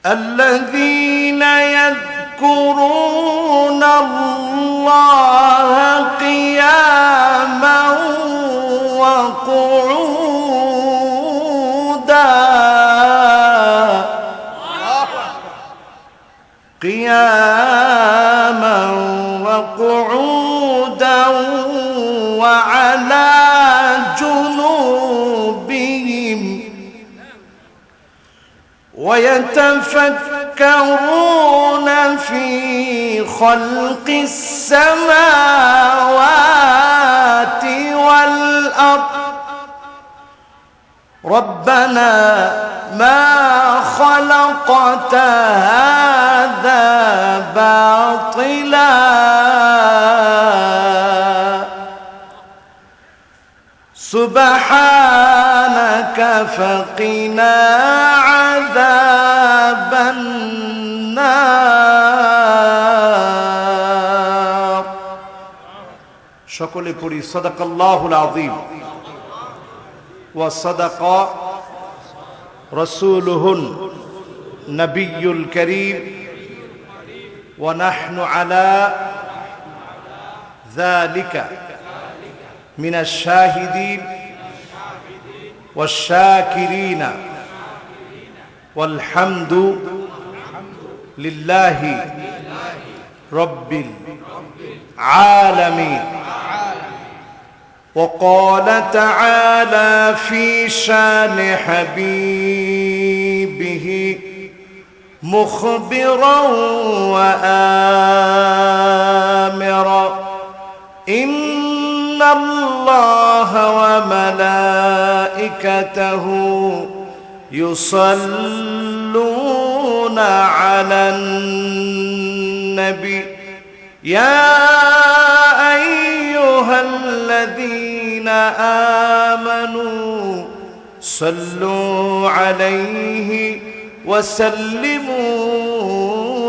الذين يذكرون الله قياما وقعودا وعلى جنوبهم ويتفكرون في خلق السماوات والأرض ربنا ما خلقت هذا باطلا سبحانك فقنا عذاب النار সকলে পড়ি সাদাকাল্লাহুল আযীম ওয়া সাদাকা রাসূলুহুন নবিয়্যুল কারীম ওয়া নাহনু আলা যালিকা من الشاهدين والشاكرين والحمد لله رب العالمين وقال تعالى في شان حبيبه مخبرا وآمرا إن الله وملائكته يصلون على النبي يا أيها الذين آمنوا صلوا عليه وسلموا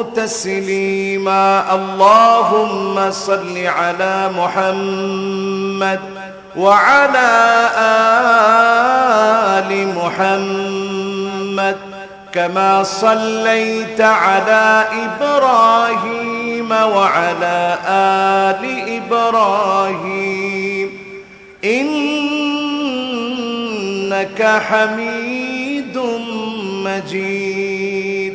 تسليما اللهم صل على محمد وعلى آل محمد كما صليت على إبراهيم وعلى آل إبراهيم إنك حميد مجيد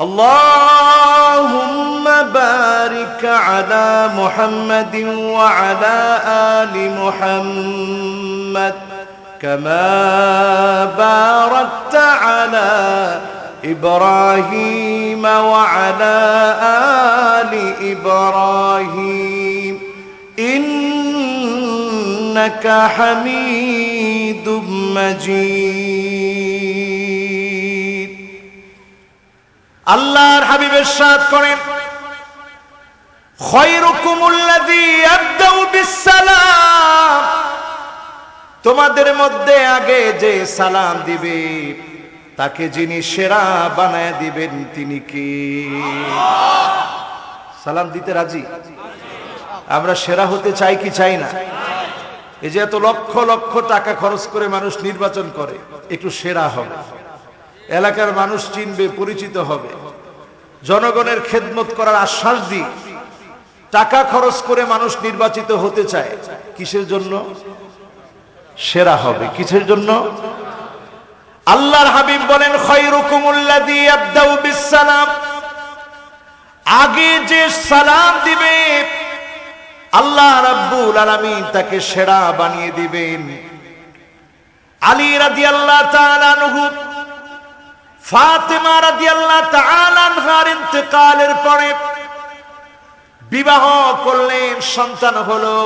اللهم بارك على محمد وعلى آل محمد كما باركت على إبراهيم وعلى آل إبراهيم إنك حميد مجيد আল্লাহর হাবিব ইরশাদ করেন খায়রুকুমুল্লাযী ইয়াবদাউ বিসসালাম তোমাদের মধ্যে আগে যে সালাম দিবে তাকে যিনি সেরা বানায় দিবেন তিনি কে সালাম দিতে রাজি আমরা সেরা হতে চাই কি চাই না এই যে এত লক্ষ লক্ষ টাকা খরচ করে মানুষ নির্বাচন করে একটু সেরা হবে এলাকার মানুষ চিনবে পরিচিত হবে জনগণের খেদমত করার আশ্বাস দিই টাকা খরচ করে মানুষ নির্বাচিত হতে চায় কিসের জন্য সেরা হবে কিসের জন্য আল্লাহর হাবিব বলেন খায়রুকুমুল্লাযী ইয়াবদাউ বিসসালাম আগে যে সালাম দিবে আল্লাহ রাব্বুল আলামিন তাকে সেরা বানিয়ে দিবেন আলী রাদিয়াল্লাহু তাআলা আনহু ফাতেমা রাদিয়াল্লাহু তাআলা আনহার ইন্তেকালের পরে বিবাহ করলেন সন্তান হলো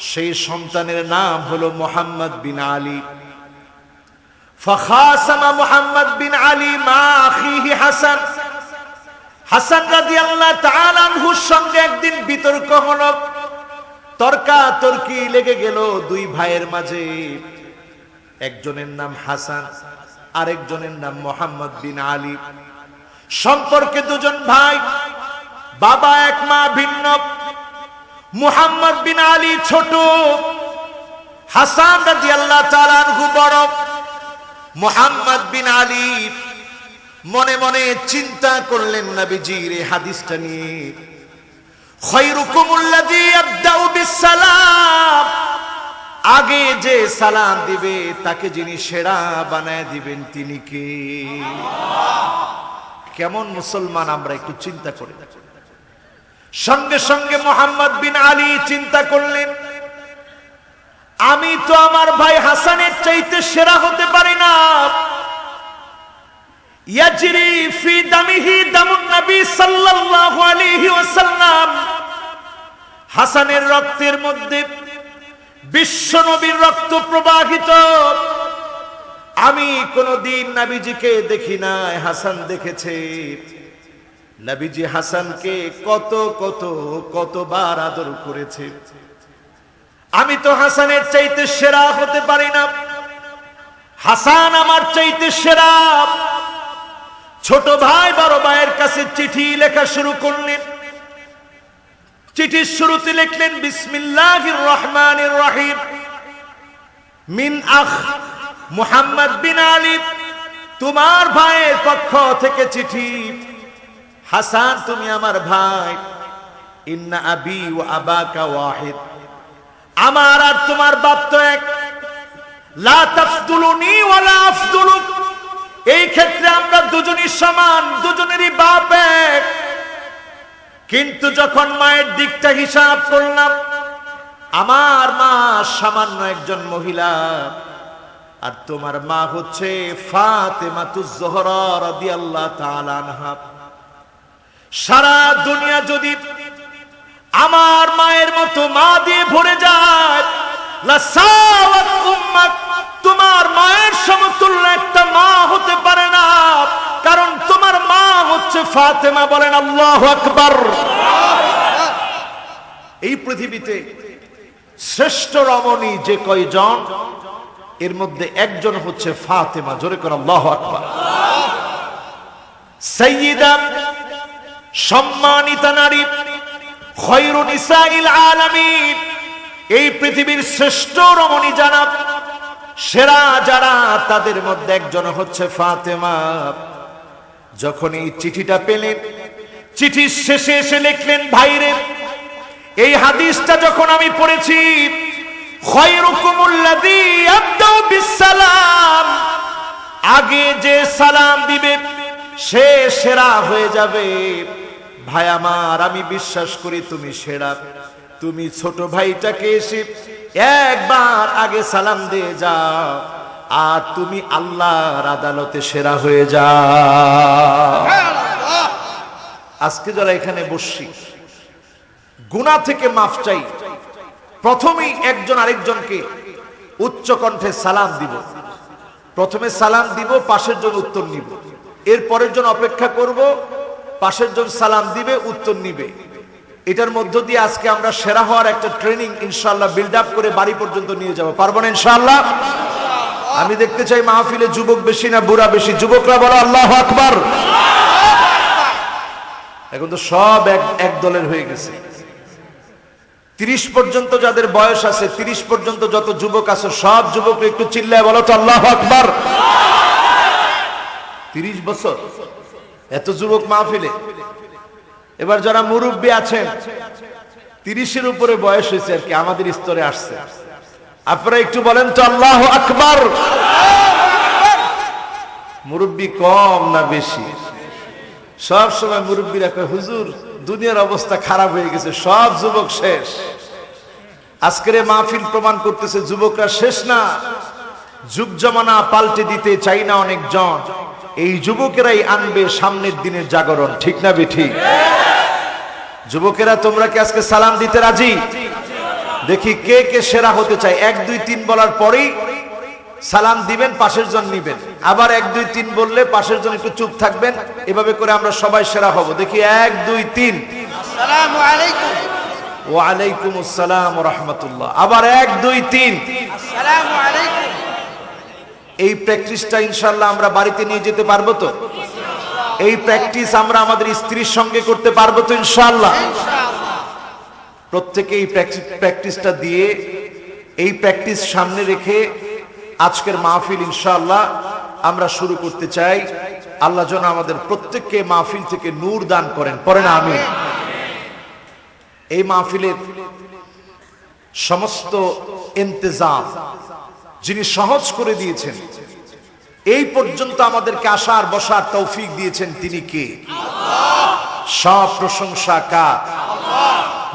সেই সন্তানের নাম হলো মুহাম্মদ বিন আলী ফাখাসামা মুহাম্মদ বিন আলী মা আখিহি হাসান হাসান রাদিয়াল্লাহু তাআলা আনহুর সঙ্গে একদিন বিতর্ক হলো তর্কাতর্কি লেগে গেল দুই ভাইয়ের মাঝে একজনের নাম হাসান আরেকজনের নাম মুহাম্মদ বিন আলী সম্পর্কে দুজন ভাই বাবা এক মা ভিন্ন মুহাম্মদ বিন আলী ছোট হাসান রাদিয়াল্লাহু তাআলা আনহু বড় মুহাম্মদ বিন আলী মনে মনে চিন্তা করলেন নবীজির এই হাদিসটা নিয়ে, খায়রুকুমুল্লাযী ইয়াবদাউ বিসসালাম, আগে যে সালাম দিবে তাকে যিনি সেরা বানায় দিবেন তিনি কে? কেমন মুসলমান আমরা একটু চিন্তা করি। সঙ্গে সঙ্গে মুহাম্মদ বিন আলী চিন্তা করলেন, আমি তো আমার ভাই হাসানের চাইতে সেরা হতে পারি না। ইয়াজরি ফি দামিহি দামুন নবী সাল্লাল্লাহু আলাইহি ওয়াসাল্লাম, হাসানের রক্তের মধ্যে বিশ্ব নবীর রক্ত প্রবাহিত। আমি কোনদিন নবীজিকে দেখি নাই, হাসান দেখেছে। নবীজি হাসানকে কত কত কতবার আদর করেছে। আমি তো হাসানের চাইতে সেরা হতে পারি না, হাসান আমার চাইতে সেরা। ছোট ভাই বড় ভাইয়ের কাছে চিঠি লেখা শুরু করলেন। চিঠির শুরুতে লিখলেন, বিসমিল্লাহির রহমানির রহিম, মিন আখ মুহাম্মদ বিন আলী, তোমার ভাইয়ের পক্ষ থেকে চিঠি। হাসান তুমি আমার ভাই, ইন্না আবি ওয়া আবাকা ওয়াহিদ, আমার আর তোমার বাপ তো এক। লা তাফদুলুনি ওয়া লা আফদুলুক, এই ক্ষেত্রে আমরা দুজনই সমান, দুজনেরই বাপ এক। কিন্তু যখন মায়ের দিকটা হিসাব করলাম, আমার মা সামান্য একজন মহিলা, আর তোমার মা হচ্ছে ফাতেমাতুজ জোহরা রাদিয়াল্লাহু তাআলা আনহা। সারা দুনিয়া যদি আমার মায়ের মতো মা দিয়ে ভরে যায়, লাসাওয়াত উম্মাক, তোমার মায়ের সমতুল্য একটা মা হতে পারে না, কারণ তোমার মা হচ্ছে ফাতেমা। বলেন আল্লাহু আকবার। এই পৃথিবীতে শ্রেষ্ঠ রমণী যে কয়জন, এর মধ্যে একজন হচ্ছে ফাতেমা। জোরে করে আল্লাহু আকবার। সাইয়্যিদা, সম্মানিতা নারী, খায়রু নিসাইল আলামিন, এই পৃথিবীর শ্রেষ্ঠ রমণী যারা, সেরা যারা, তাদের মধ্যে একজন হচ্ছে ফাতেমা। যখন এই চিঠিটা পেলেন, চিঠির শেষে এসে লিখলেন, ভাইরে, এই হাদিসটা যখন আমি পড়েছি, খায়রুকুমুল্লাযী ইয়াবদাউ বিসসালাম, আগে যে সালাম দিবে সে সেরা হয়ে যাবে। ভাই আমার, আমি বিশ্বাস করি তুমি সেরা। তুমি ছোট ভাইটাকে এসে একবার আগে সালাম দিয়ে যাও, আর তুমি আল্লাহর আদালতে সেরা হয়ে যাও। আজকে যারা এখানে বসছি, গুনাহ থেকে মাফ চাই, প্রথমেই একজন আরেকজনকে উচ্চ কণ্ঠে সালাম দিব। প্রথমে সালাম দিব, পাশের জন উত্তর নিব, এর পরের জন অপেক্ষা করব, পাশের জন সালাম দিবে, উত্তর নিবে। এটার মধ্য দিয়ে আজকে আমরা সেরা হওয়ার একটা ট্রেনিং ইনশাআল্লাহ বিল্ড আপ করে বাড়ি পর্যন্ত নিয়ে যাব। পারবো না ইনশাআল্লাহ? আমি দেখতে চাই মাহফিলে যুবক বেশি না বুড়া বেশি? যুবকরা বলো আল্লাহু আকবার। এখন তো সব এক দলের হয়ে গেছে। 30 পর্যন্ত যাদের বয়স আছে, 30 পর্যন্ত যত যুবক আছে, সব যুবক একটু চিল্লায় বলো তো আল্লাহু আকবার। 30 বছর এত যুবক মাহফিলে। এবার যারা মুরব্বী আছেন, 30-এর উপরে বয়স হয়েছে আর কি, আমাদের স্তরে আসছে, আপনারা একটু বলেন তো আল্লাহু আকবার। মুরব্বী কম না বেশি? সব সময় মুরব্বীরা কয়, হুজুর দুনিয়ার অবস্থা খারাপ হয়ে গেছে, সব যুবক শেষ। আজকের মাহফিল প্রমাণ করতেছে যুবকরা শেষ না। যুগ জমানা পাল্টে দিতে চাই না অনেকজন, এই যুবকেরাই আনবে সামনের দিনের জাগরণ। ঠিক না বেঠিক? যুবকেরা তোমরা কি আজকে সালাম দিতে রাজি? দেখি কে কে সেরা হতে চায়। 1 2 3 বলার পরেই সালাম দিবেন, পাশের জন নিবেন। আবার 1 2 3 বললে পাশের জন একটু চুপ থাকবেন। এভাবে করে আমরা সবাই সেরা হব। দেখি 1 2 3। আসসালামু আলাইকুম। ওয়া আলাইকুমুস সালাম ওয়া রাহমাতুল্লাহ। আবার 1 2 3। আসসালামু আলাইকুম। এই প্র্যাকটিসটা ইনশাআল্লাহ আমরা বাড়িতে নিয়ে যেতে পারবো তো? এই প্র্যাকটিস আমরা আমাদের স্ত্রীর সঙ্গে করতে পারবো তো ইনশাআল্লাহ? প্রত্যেকে এই প্র্যাকটিসটা দিয়ে, এই প্র্যাকটিস সামনে রেখে আজকের মাহফিল ইনশাআল্লাহ আমরা শুরু করতে চাই। আল্লাহ যেন আমাদের প্রত্যেককে মাহফিল থেকে নূর দান করেন, পড়েন আমিন। এই মাহফিলের সমস্ত ইন্তজাম যিনি সহজ করে দিয়েছেন, এই পর্যন্ত আমাদেরকে আসার বসার তৌফিক দিয়েছেন, তিনি কে? সব প্রশংসা কার?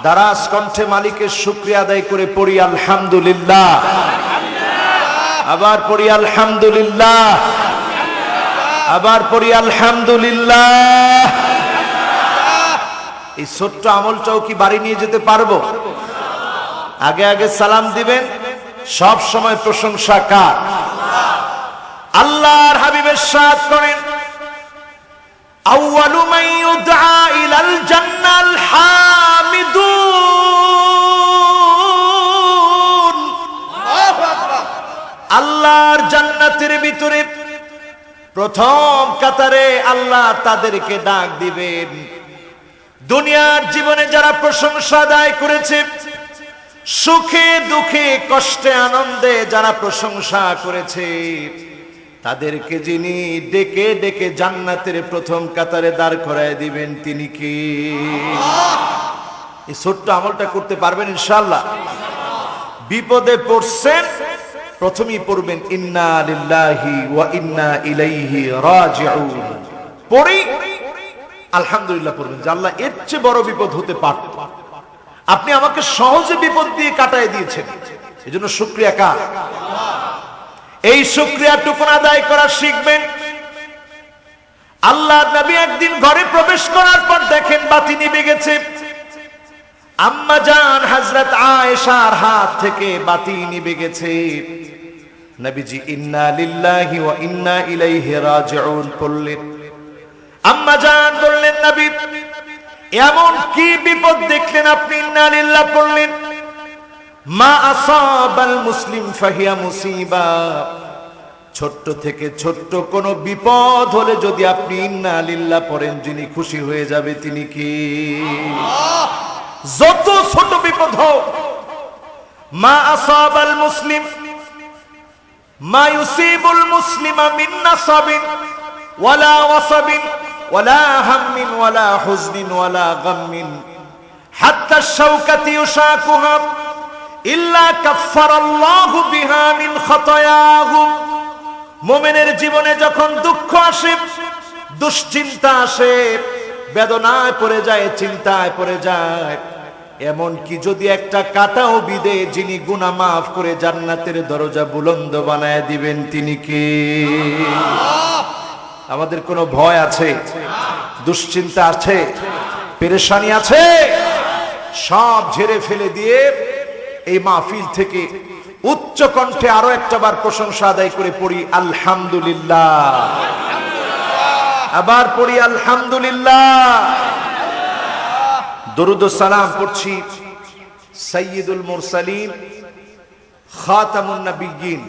দারাজ কণ্ঠে মালিকের শুকরিয়া আদায় করে পড়ি আলহামদুলিল্লাহ, আবার পড়ি আলহামদুলিল্লাহ, আবার পড়ি আলহামদুলিল্লাহ। এই ছোট্ট আমলটাও কি বাড়ি নিয়ে যেতে পারবো? আগে আগে সালাম দিবেন, সব সময় প্রশংসা কার? আল্লাহর হাবিবের সাথ করেন, আউয়ালু মান ইউদআ ইলাল জান্নাল হামিদুন। আল্লাহর জান্নাতের ভিতরে প্রথম কাতারে আল্লাহ তাদেরকে ডাক দিবেন, দুনিয়ার জীবনে যারা প্রশংসা আদায় করেছে, সুখে দুঃখে কষ্টে আনন্দে যারা প্রশংসা করেছে, তাদেরকে যিনি ডেকে ডেকে জান্নাতের প্রথম কাতারে দাঁড় করায় দিবেন, তিনি কি? এই ছোট্ট আমলটা করতে পারবেন ইনশাআল্লাহ? বিপদে পড়ছেন, প্রথমেই পড়বেন ইন্না লিল্লাহি ওয়া ইন্না ইলাইহি রাজিউন, পড়ি আলহামদুলিল্লাহ পড়বেন যে আল্লাহ এর চেয়ে বড় বিপদ হতে পারত, আপনি আমাকে সহজে বিপদ দিয়ে কাটায় দিয়েছেন, এজন্য শুকরিয়া কার? এই শুকরিয়াটুকু আদায় করা শিখবেন। আল্লাহর নবী একদিন ঘরে প্রবেশ করার পর দেখেন বাতি নিভে গেছে। আম্মা জান হযরত আয়েশার হাত থেকে বাতি নিভে গেছে। নবীজি ইন্না লিল্লাহি ওয়া ইন্না ইলাইহি রাজিউন পড়লেন। আম্মা জান বললেন, নবী এমন কি বিপদ দেখলেন আপনি ইন্না লিল্লাহ পড়লেন? মা আসাবাল মুসলিম ফাহিয়া মুসিবা, ছোট্ট থেকে ছোট্ট কোন বিপদ হলে যদি আপনি ইন্না লিল্লাহ পড়েন, যিনি খুশি হয়ে যাবে তিনি কি? যত ছোট বিপদ হোক, মা আসাবাল মুসলিম মা ইউসিবুল মুসলিমা মিন নাসাবিন ওয়ালা ওয়াসাবিন ওয়ালা হাম্মিন ওয়ালা হুজনিন ওয়ালা গাম্মিন হাত্তা শাওকাতি ইউশাকুহা ইল্লা কাফফারাল্লাহু বিহা মিন খাতায়াহু। মুমিনের জীবনে যখন দুঃখ আসে, দুশ্চিন্তা আসে, বেদনায় পড়ে যায়, চিন্তায় পড়ে যায়, এমন কি যদি একটা কাঁটাও বিঁধে, যিনি গুনাহ মাফ করে জান্নাতের দরজা বুলন্দ বানায় দিবেন, তিনি কে? আমাদের কোনো ভয় আছে? দুশ্চিন্তা আছে? পেরেশানি আছে? সব ঝেড়ে ফেলে দিয়ে এই মাহফিল থেকে উচ্চ কণ্ঠে আরো একটাবার প্রশংসা আদায় করে পড়ি আলহামদুলিল্লাহ, আবার পড়ি আলহামদুলিল্লাহ। দরুদ ও সালাম পড়ছি সাইয়্যিদুল মুরসালিন, খাতামুন নবিয়্যিন,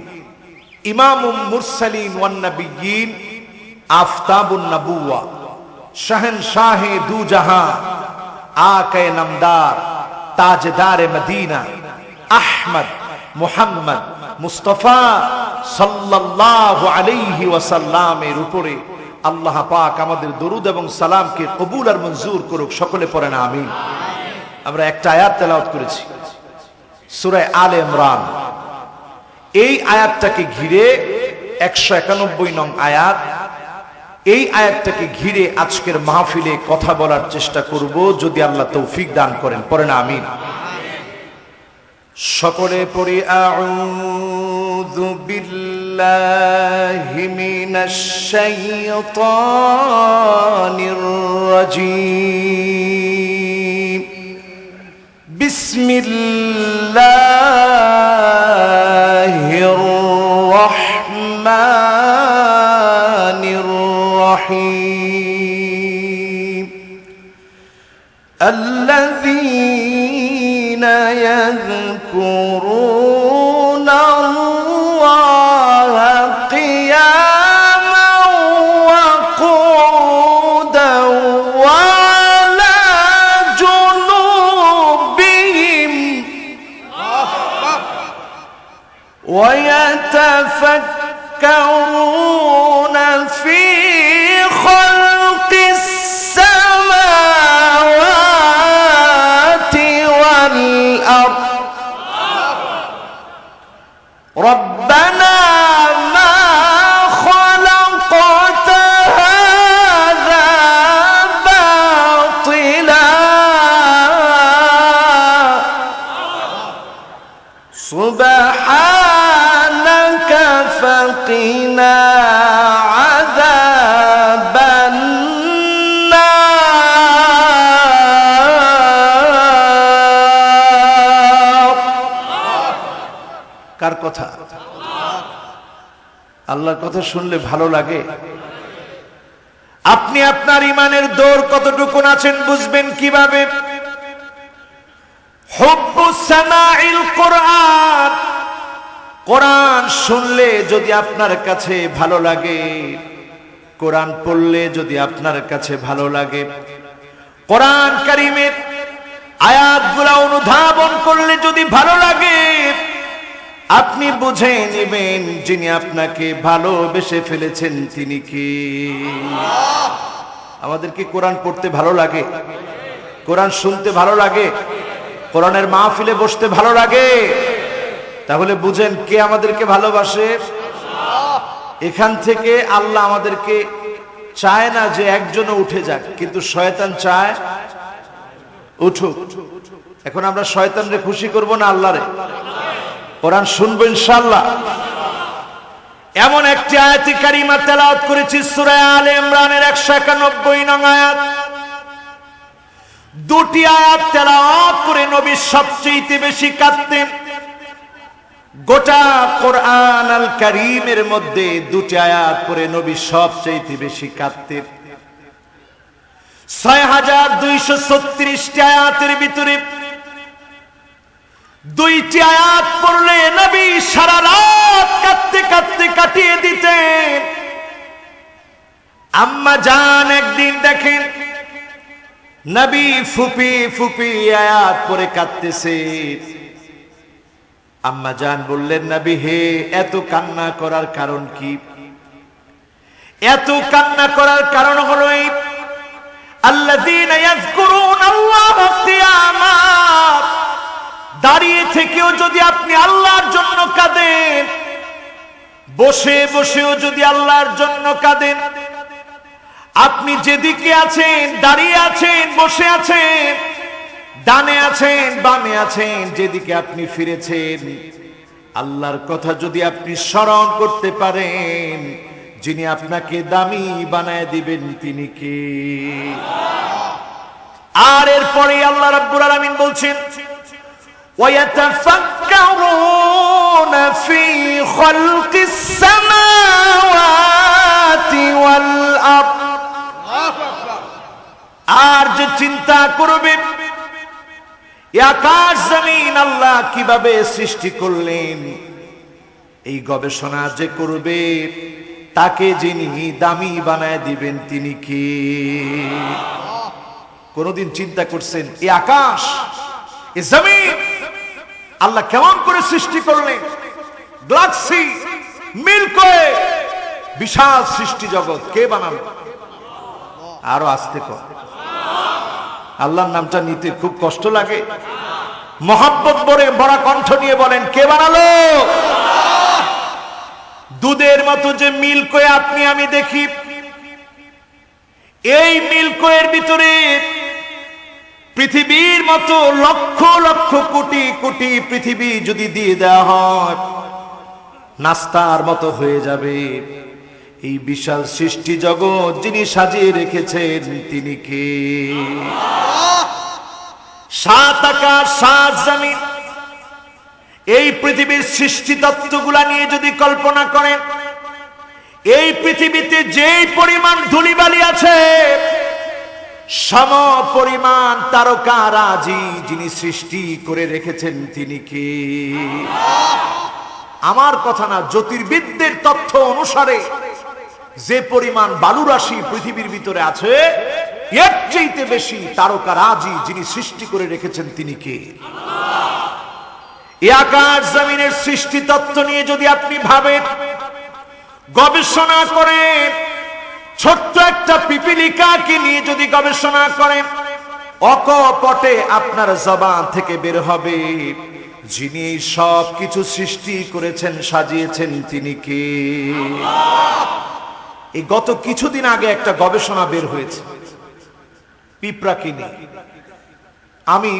ইমামুল মুরসালিন ওয়ান নবিয়্যিন, আফতাবুন নবুওয়া, শাহেনশাহে দু জাহাঁ, আকে নামদার, তাজদারে মদিনা, আহমদ মুহাম্মদ মুস্তাফা সাল্লাল্লাহু আলাইহি ওয়াসাল্লামের উপরে আল্লাহ পাক আমাদের দরুদ এবং সালামকে কবুল আর মঞ্জুর করুক। সকলে পড়েন আমিন। আমরা একটা আয়াত তেলাওয়াত করেছি সূরা আলে ইমরান। এই আয়াতটাকে ঘিরে 191 নং আয়াত, এই আয়াতটাকে ঘিরে আজকের মাহফিলে কথা বলার চেষ্টা করব, যদি আল্লাহ তৌফিক দান করেন। পড়েন আমিন। সকলে পড়ি আউযু বিল্লাহি মিনাশ শাইতানির রাজীম। বিসমিল্লাহির রাহমানির রাহিম। আল্লাযীনা ইয়াযকুরুনা আল্লাহা কিয়ামান ওয়া qu'udan ওয়া আলা জুনুবিহিম ওয়া ইয়াতাফাক্কারুনা ফি আল্লাহর কথা শুনলে ভালো লাগে। আপনি আপনার ইমানের দৌড় কতটুকু আছেন বুঝবেন কিভাবে? হুব্বুস সামাইল কোরআন, কোরআন শুনলে যদি আপনার কাছে ভালো লাগে, কোরআন পড়লে যদি আপনার কাছে ভালো লাগে, কোরআন কারীমের আয়াতগুলো অনুধাবন করলে যদি ভালো লাগে, আপনি বুঝে নেবেন যিনি আপনাকে ভালোবেসে ফেলেছেন তিনি কে। আমাদের কি কোরআন পড়তে ভালো লাগে? কোরআন শুনতে ভালো লাগে? কোরআনের মাহফিলে বসতে ভালো লাগে? তাহলে বুঝেন কে আমাদেরকে ভালোবাসে। এখান থেকে আল্লাহ আমাদেরকে চায় না যে একজনও উঠে যাক, কিন্তু শয়তান চায় উঠুক। এখন আমরা শয়তানরে খুশি করব না আল্লাহরে? কোরআন শুনবো ইনশাআল্লাহ। এমন একটি আয়াতে কারিমা তেলাওয়াত করেছি সূরা আলে ইমরানের 191 নং আয়াত। দুটি আয়াত তেলাওয়াত করে নবী সবচেয়ে বেশি কাঁদতেন। গোটা কোরআন আল কারীমের মধ্যে দুটি আয়াত পড়ে নবী সবচেয়ে বেশি কাঁদতেন। 6236টি আয়াতের ভিতরে দুইটি আয়াত পড়লে নবী সারা রাত কাঁদতে কাঁদতে কাটিয়ে দিতেন। আম্মা জান একদিন দেখেন নবী ফুপি ফুপি আয়াত পড়ে কাঁদতেছে। আম্মা জান বললেন, নবী হে, এত কান্না করার কারণ কি? এত কান্না করার কারণ হলো এই, আল্লাযীনা ইয়াযকুরুনাল্লাহা কিয়ামা, দাঁড়িয়ে থেকেও যদি আপনি আল্লাহর জন্য কাঁদেন, বসে বসেও যদি আল্লাহর জন্য কাঁদেন, আপনি যেদিকে আছেন, দাঁড়িয়ে আছেন, বসে আছেন, ডানে আছেন, বামে আছেন, যেদিকে আপনি ফিরেছেন, আল্লাহর কথা যদি আপনি স্মরণ করতে পারেন, যিনি আপনাকে দামি বানায় দিবেন তিনি কে? আর এরপরে আল্লাহ রাব্বুল আলামিন বলছেন, وَيَتَفَكَّرُونَ فِي خَلْقِ السَّمَاوَاتِ وَالْأَرْضِ, আর যে চিন্তা করবে আকাশ জমিন আল্লাহ কিভাবে সৃষ্টি করলেন, এই গবেষণা যে করবে তাকে যিনি দামি বানায় দিবেন তিনি কে? কোনদিন চিন্তা করছেন এই আকাশ, এই জমিন আল্লাহ কেমন করে সৃষ্টি করলেন? গ্যালাক্সি, মিল্কি ওয়ে, বিশাল সৃষ্টি জগৎ কে বানালো? আরো আস্তে কর, আল্লাহর নামটা নিতে খুব কষ্ট লাগে। মহব্বত ভরে বড় কণ্ঠ নিয়ে বলেন, কে বানালো? দুধের মতো যে মিল্কি ওয়ে আপনি আমি দেখি, এই মিল্কি ওয়ের ভিতরে পৃথিবীর মতো লক্ষ লক্ষ কোটি কোটি পৃথিবী যদি দিয়ে দেওয়া হয়, নাস্তার মতো হয়ে যাবে। এই বিশাল সৃষ্টি জগৎ যিনি সাজিয়ে রেখেছেন তিনি কে? সাত আকাশ, সাত জমিন, এই পৃথিবীর সৃষ্টি তত্ত্বগুলা নিয়ে যদি কল্পনা করেন, এই পৃথিবীতে যেই পরিমাণ ধূলিবালি আছে, সম পরিমাণ তারকারাজি যিনি সৃষ্টি করে রেখেছেন তিনি কে? আমার কথা না, জ্যোতির্বিদদের তথ্য অনুসারে যে পরিমাণ বালুরাশি পৃথিবীর ভিতরে আছে, এর চাইতে বেশি তারকারাজি যিনি সৃষ্টি করে রেখেছেন তিনি কে? এই আকাশ জমিনের সৃষ্টি তত্ত্ব নিয়ে যদি আপনি ভাবেন, গবেষণা করেন, ছোট্ট একটা পিপিলিকাকে নিয়ে যদি গবেষণা করেন, অকপটে আপনার জবান থেকে বের হবে, যিনি এই সব কিছু সৃষ্টি করেছেন, সাজিয়েছেন তিনি কে? এই গত কিছুদিন আগে একটা গবেষণা বের হয়েছে পিঁপড়াকে নিয়ে। আমি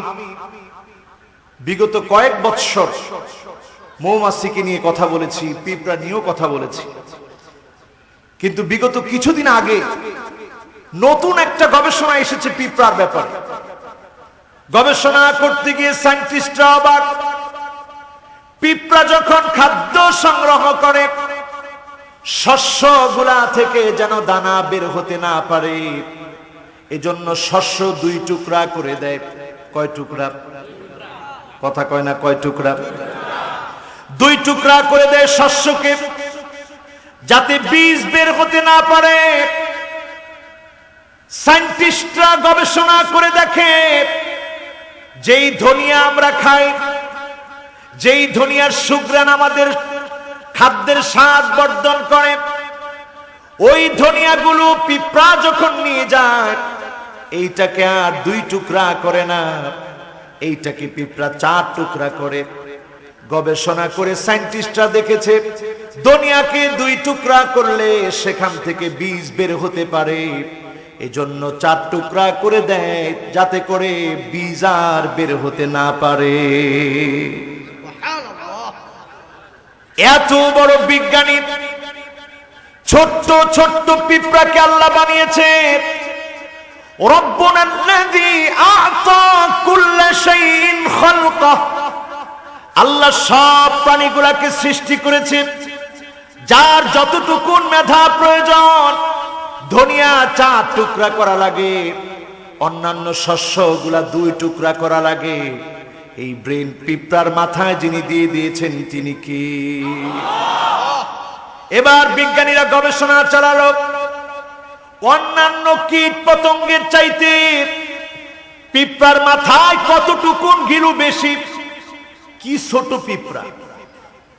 বিগত কয়েক বৎসর মৌমাছিকে নিয়ে কথা বলেছি, পিঁপড়া নিয়েও কথা বলেছি, কিন্তু বিগত কিছুদিন আগে নতুন একটা গবেষণা এসেছে পিঁপড়ার ব্যাপারে। গবেষণা করতে গিয়ে সায়েন্টিস্টরা অবাক। পিঁপড়া যখন খাদ্য সংগ্রহ করে, শস্যগুলা থেকে যেন দানা বের হতে না পারে, এজন্য শস্য 2 টুকরা করে দেয়। কয় টুকরা? কথা কয় না, কয় টুকরা? 2 টুকরা করে দেয় শস্যকে, যাতে বীজ বের হতে না পারে। সায়েন্টিস্টরা গবেষণা করে দেখে, যেই ধনিয়া আমরা খাই, যেই ধনিয়ার সুঘ্রাণ আমাদের খাদ্যের স্বাদ বর্ধন করে, ওই ধনিয়াগুলো পিঁপড়া যখন নিয়ে যায়, এইটাকে আর 2 টুকরা করে না, এইটাকে পিঁপড়া 4 টুকরা করে। গবেষণা করে সায়েন্টিস্টরা দেখেছে, ধনিয়াকে 2 টুকরা করলে সেখান থেকে বীজ বের হতে পারে, এজন্য 4 টুকরা করে দেয়, যাতে করে বীজ আর বের হতে না পারে। এত বড় বিজ্ঞানী, ছোট্ট ছোট্ট পিঁপড়াকে আল্লাহ বানিয়েছে। রব্বুনাল্লাযী আ'তা কুল্লা শাইইন খালকা, আল্লাহ সব প্রাণীগুলোকে সৃষ্টি করেছে, যার যতটুকু মেধা প্রয়োজন। ধনিয়া 4 টুকরা করা লাগে, অন্যান্য শস্যগুলা 2 টুকরা করা লাগে। এই ব্রেন পিঁপড়ার মাথায় যিনি দিয়ে দিয়েছেন তিনি কি? এবার বিজ্ঞানীরা গবেষণা চালালো, অন্যান্য কীট পতঙ্গের চাইতে পিঁপড়ার মাথায় কতটুকু গিলু বেশি। কি ছোট পিঁপড়া,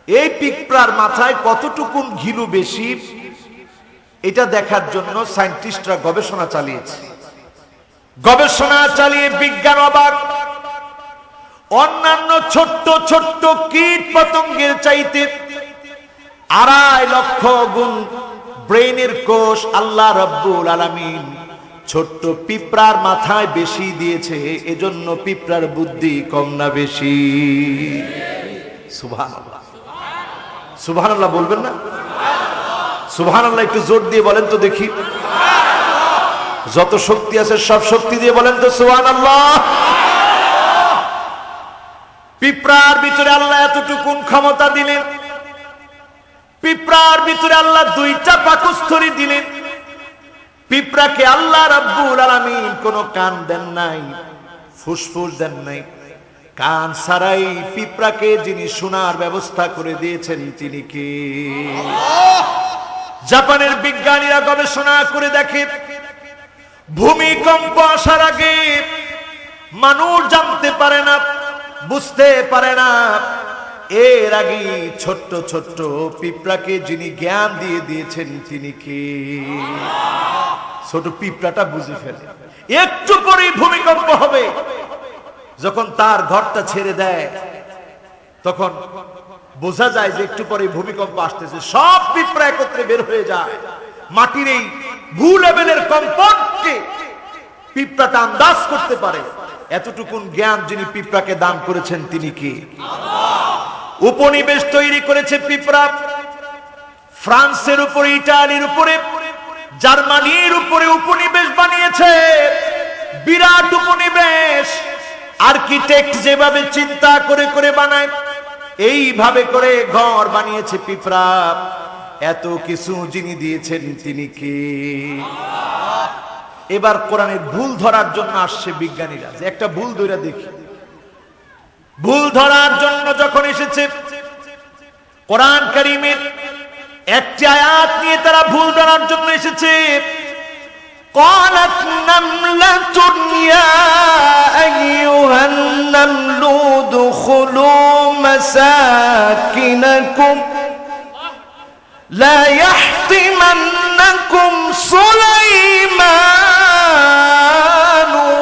এই পিঁপড়ার মাথায় কতটুকু গিলু বেশি, এটা দেখার জন্য সায়েন্টিস্টরা গবেষণা চালিয়েছে। গবেষণা চালিয়ে বিজ্ঞান অবাক, অন্যান্য ছোট্ট ছোট্ট কীট পতঙ্গের চাইতে 2.5 লক্ষ গুণ ব্রেনের কোষ আল্লাহ রাব্বুল আলামিন ছোট্ট পিঁপড়ার মাথায় বেশি দিয়েছে। এজন্য পিঁপড়ার বুদ্ধি কম না বেশি? সুবহানাল্লাহ, সুবহানাল্লাহ বলবেন না? সুবহানাল্লাহ একটু জোর দিয়ে বলেন তো দেখি। যত শক্তি আছে সব শক্তি দিয়ে বলেন তো সুবহানাল্লাহ। পিঁপড়ার ভিতরে আল্লাহ এতটুকু ক্ষমতা দিলেন, পিঁপড়ার ভিতরে আল্লাহ 2টা পাকস্থলী দিলেন। পিঁপড়াকে আল্লাহ রাব্বুল আলামিন কোনো কান দেন নাই, ফুসফুস দেন নাই। কান ছাড়াই পিঁপড়াকে যিনি শোনার ব্যবস্থা করে দিয়েছেন তিনি কে? জাপানের বিজ্ঞানীরা গবেষণা করে দেখে, ভূমিকম্প আসার আগে মানুষ জানতে পারে না, বুঝতে পারে না, এর আগে ছোট্ট ছোট্ট পিঁপড়াকে যিনি জ্ঞান দিয়ে দিয়েছেন তিনি কে? ছোট পিঁপড়াটা বুঝে ফেলে, একটু পরেই ভূমিকম্প হবে। যখন তার ঘরটা ছেড়ে দেয়, তখন বোঝা যায় যে একটু পরে ভূমিকম্প আসতেছে। সব পিঁপড়া একত্রে বের হয়ে যায়। মাটির এই ভূ লেভেলের কম্পনকে পিঁপড়াটা আন্দাজ করতে পারে। এতটুকুন জ্ঞান যিনি পিঁপড়াকে দান করেছেন তিনি কি? উপনিবেশ তৈরি করেছে পিঁপড়া। ফ্রান্সের উপরে, ইটালির উপরে, জার্মানির উপরে উপনিবেশ বানিয়েছে। বিরাট উপনিবেশ। আর্কিটেক্ট যেভাবে চিন্তা করে করে বানায়, এইভাবে করে ঘর বানিয়েছে পিঁপড়া। এত কিছু যিনি দিয়েছেন তিনি কে? এবার কোরআনের ভুল ধরার জন্য আসছে বিজ্ঞানীরা, যে একটা ভুল ধরে দেখি। ভুল ধরার জন্য যখন এসেছে, কোরআন কারীমের একটি আয়াত নিয়ে তারা ভুল ধরার জন্য এসেছে। قالت نملة يا أيها النمل ادخلوا مساكنكم لا يحطمنكم سليمان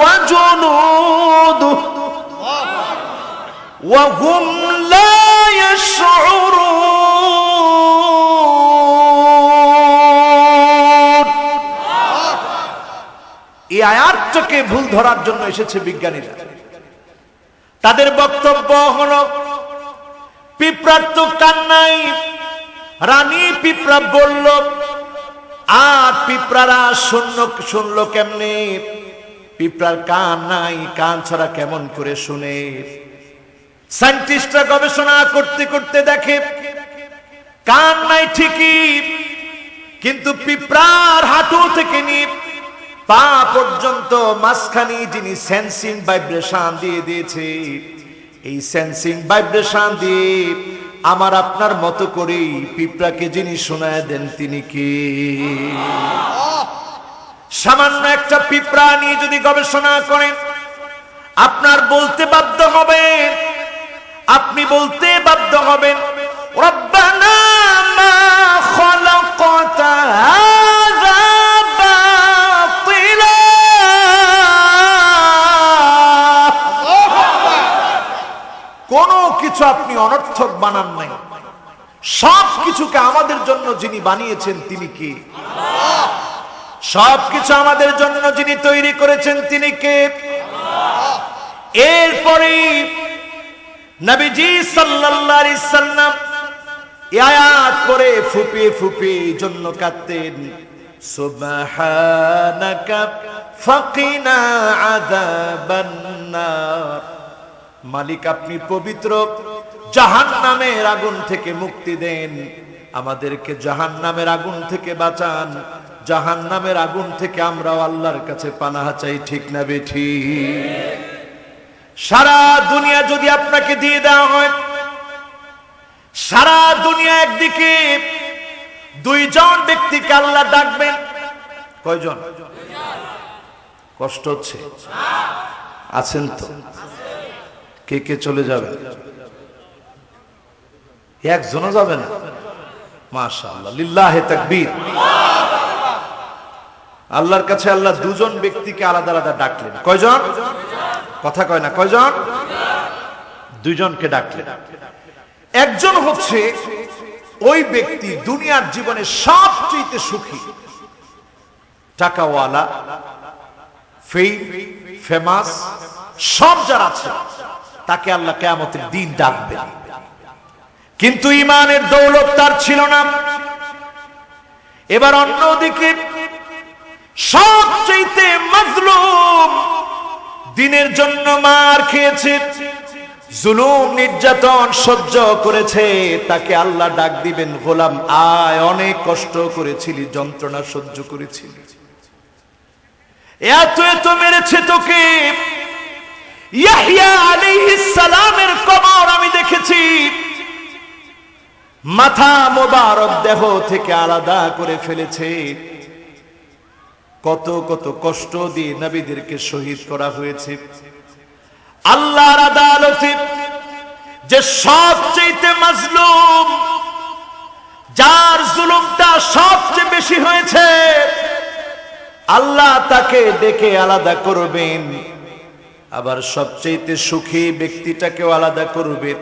وجنوده وهم لا يشعرون। এই আয়াতটাকে ভুল ধরার জন্য এসেছে বিজ্ঞানীরা। তাদের বক্তব্য হলো, পিঁপড়ার তো কান নাই। রানী পিঁপড়া বলল, আর পিঁপড়ারা শুনলো কেমনে? পিঁপড়ার কান নাই, কান ছাড়া কেমন করে শুনে? সায়েন্টিস্টরা গবেষণা করতে করতে দেখে, কান নাই ঠিকই, কিন্তু পিঁপড়ার হাঁটু থেকে নিয়ে পা পর্যন্ত মাঝখানে যিনি সেন্সিং ভাইব্রেশন দিয়ে দিয়েছে, এই সেন্সিং ভাইব্রেশন দিয়ে আমার আপনার মতো করেই পিঁপড়াকে যিনি শোনায় দেন তিনি কে? সামান্য একটা পিঁপড়া নিয়ে যদি গবেষণা করেন, আপনার বলতে বাধ্য হবেন, আপনি বলতে বাধ্য হবেন, রব্বানা মা খালাকতা হাযা বাতিলা। কোনো কিছু আপনি অনর্থক বানান নাই, সব কিছুকে আমাদের জন্য যিনি বানিয়েছেন তিনি কে? সবকিছু আমাদের জন্য যিনি তৈরি করেছেন তিনি কে? এরপরে নবীজি সাল্লাল্লাহু আলাইহি সাল্লাম আয়াত করে ফুপিয়ে ফুপিয়ে জন্য কাঁদতেন, সুবহানাকা ফাকিনা আযাবান নার। মালিক আপনি পবিত্র, জাহান্নামের আগুন থেকে মুক্তি দেন, আমাদেরকে জাহান্নামের আগুন থেকে বাঁচান, জাহান্নামের আগুন থেকে আমরাও আল্লাহর কাছে পানাহ চাই। ঠিক না বেঠিক? সারা দুনিয়া যদি আপনাকে দিয়ে দেওয়া হয়, সারা দুনিয়া একদিকে, দুইজন ব্যক্তিকে আল্লাহ ডাকবেন, কয়জন? কষ্ট হচ্ছে? আছেন তো? কে কে চলে যাবে? একজনও যাবে না? মাশাআল্লাহ, লিল্লাহে তাকবীর। আল্লাহর কাছে আল্লাহ দুজন ব্যক্তিকে আলাদা আলাদা ডাকলেন। কয়জন? কথা কয় না, কয়জন? দুইজনকে ডাকলেন। একজন হচ্ছে ওই ব্যক্তি দুনিয়ার জীবনে সবচেয়ে সুখী, টাকাওয়ালা, ফেমাস, সব যারা আছে তাকে আল্লাহ কিয়ামতের দিন ডাকবেন। কিন্তু ঈমানের দৌলত তার ছিল না। এবার অন্যদিকে সবচেয়ে মাজলুম, দিনের জন্য মার খেয়েছে, জুলুম নির্যাতন সহ্য করেছে, তাকে আল্লাহ ডাক দিবেন, গোলাম আয়, অনেক কষ্ট করেছিলি, যন্ত্রণা সহ্য করেছিলি, এত এত মেরেছে তোকে। ইয়াহইয়া আলাইহিস সালামের কবর আমি দেখেছি, মাথা মোবারক দেহ থেকে আলাদা করে ফেলেছে। কত কত কষ্ট দিয়ে নবীদেরকে শহীদ করা হয়েছে। আল্লাহর আদালতে যে সবচেয়ে মাজলুম, যার জুলুমটা সবচেয়ে বেশি হয়েছে, আল্লাহ তাকে ডেকে আলাদা করবেন। আবার সবচেয়ে সুখী ব্যক্তিটাকেও আলাদা করবেন।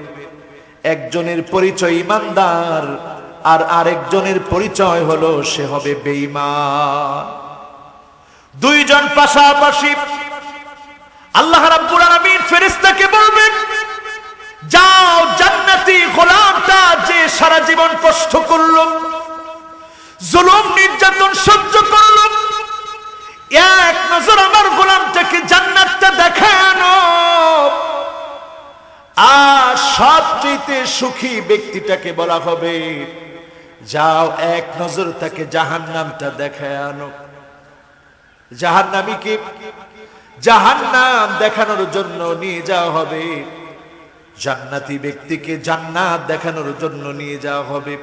একজনের পরিচয় ঈমানদার, আর আরেকজনের পরিচয় হলো সে হবে বেঈমান। দুইজন পাশাপাশি। আল্লাহ রাব্বুল আলামিন ফেরেশতাকে বলবেন, যাও জান্নাতি গোলামটা যে সারা জীবন কষ্ট করলো, জুলুম নির্যাতন সহ্য করলো, এক নজর আমার গোলামটাকে জান্নাতটা দেখানো। আর সবচেয়ে সুখী ব্যক্তিটাকে বলা হবে, যাও এক নজর তাকে জাহান্নামটা দেখায় আনো। জাহান্নামীকে জাহান্নাম দেখানোর জন্য নিয়ে যাওয়া হবে, জান্নাতি ব্যক্তিকে জান্নাত দেখানোর জন্য নিয়ে যাওয়া হবে।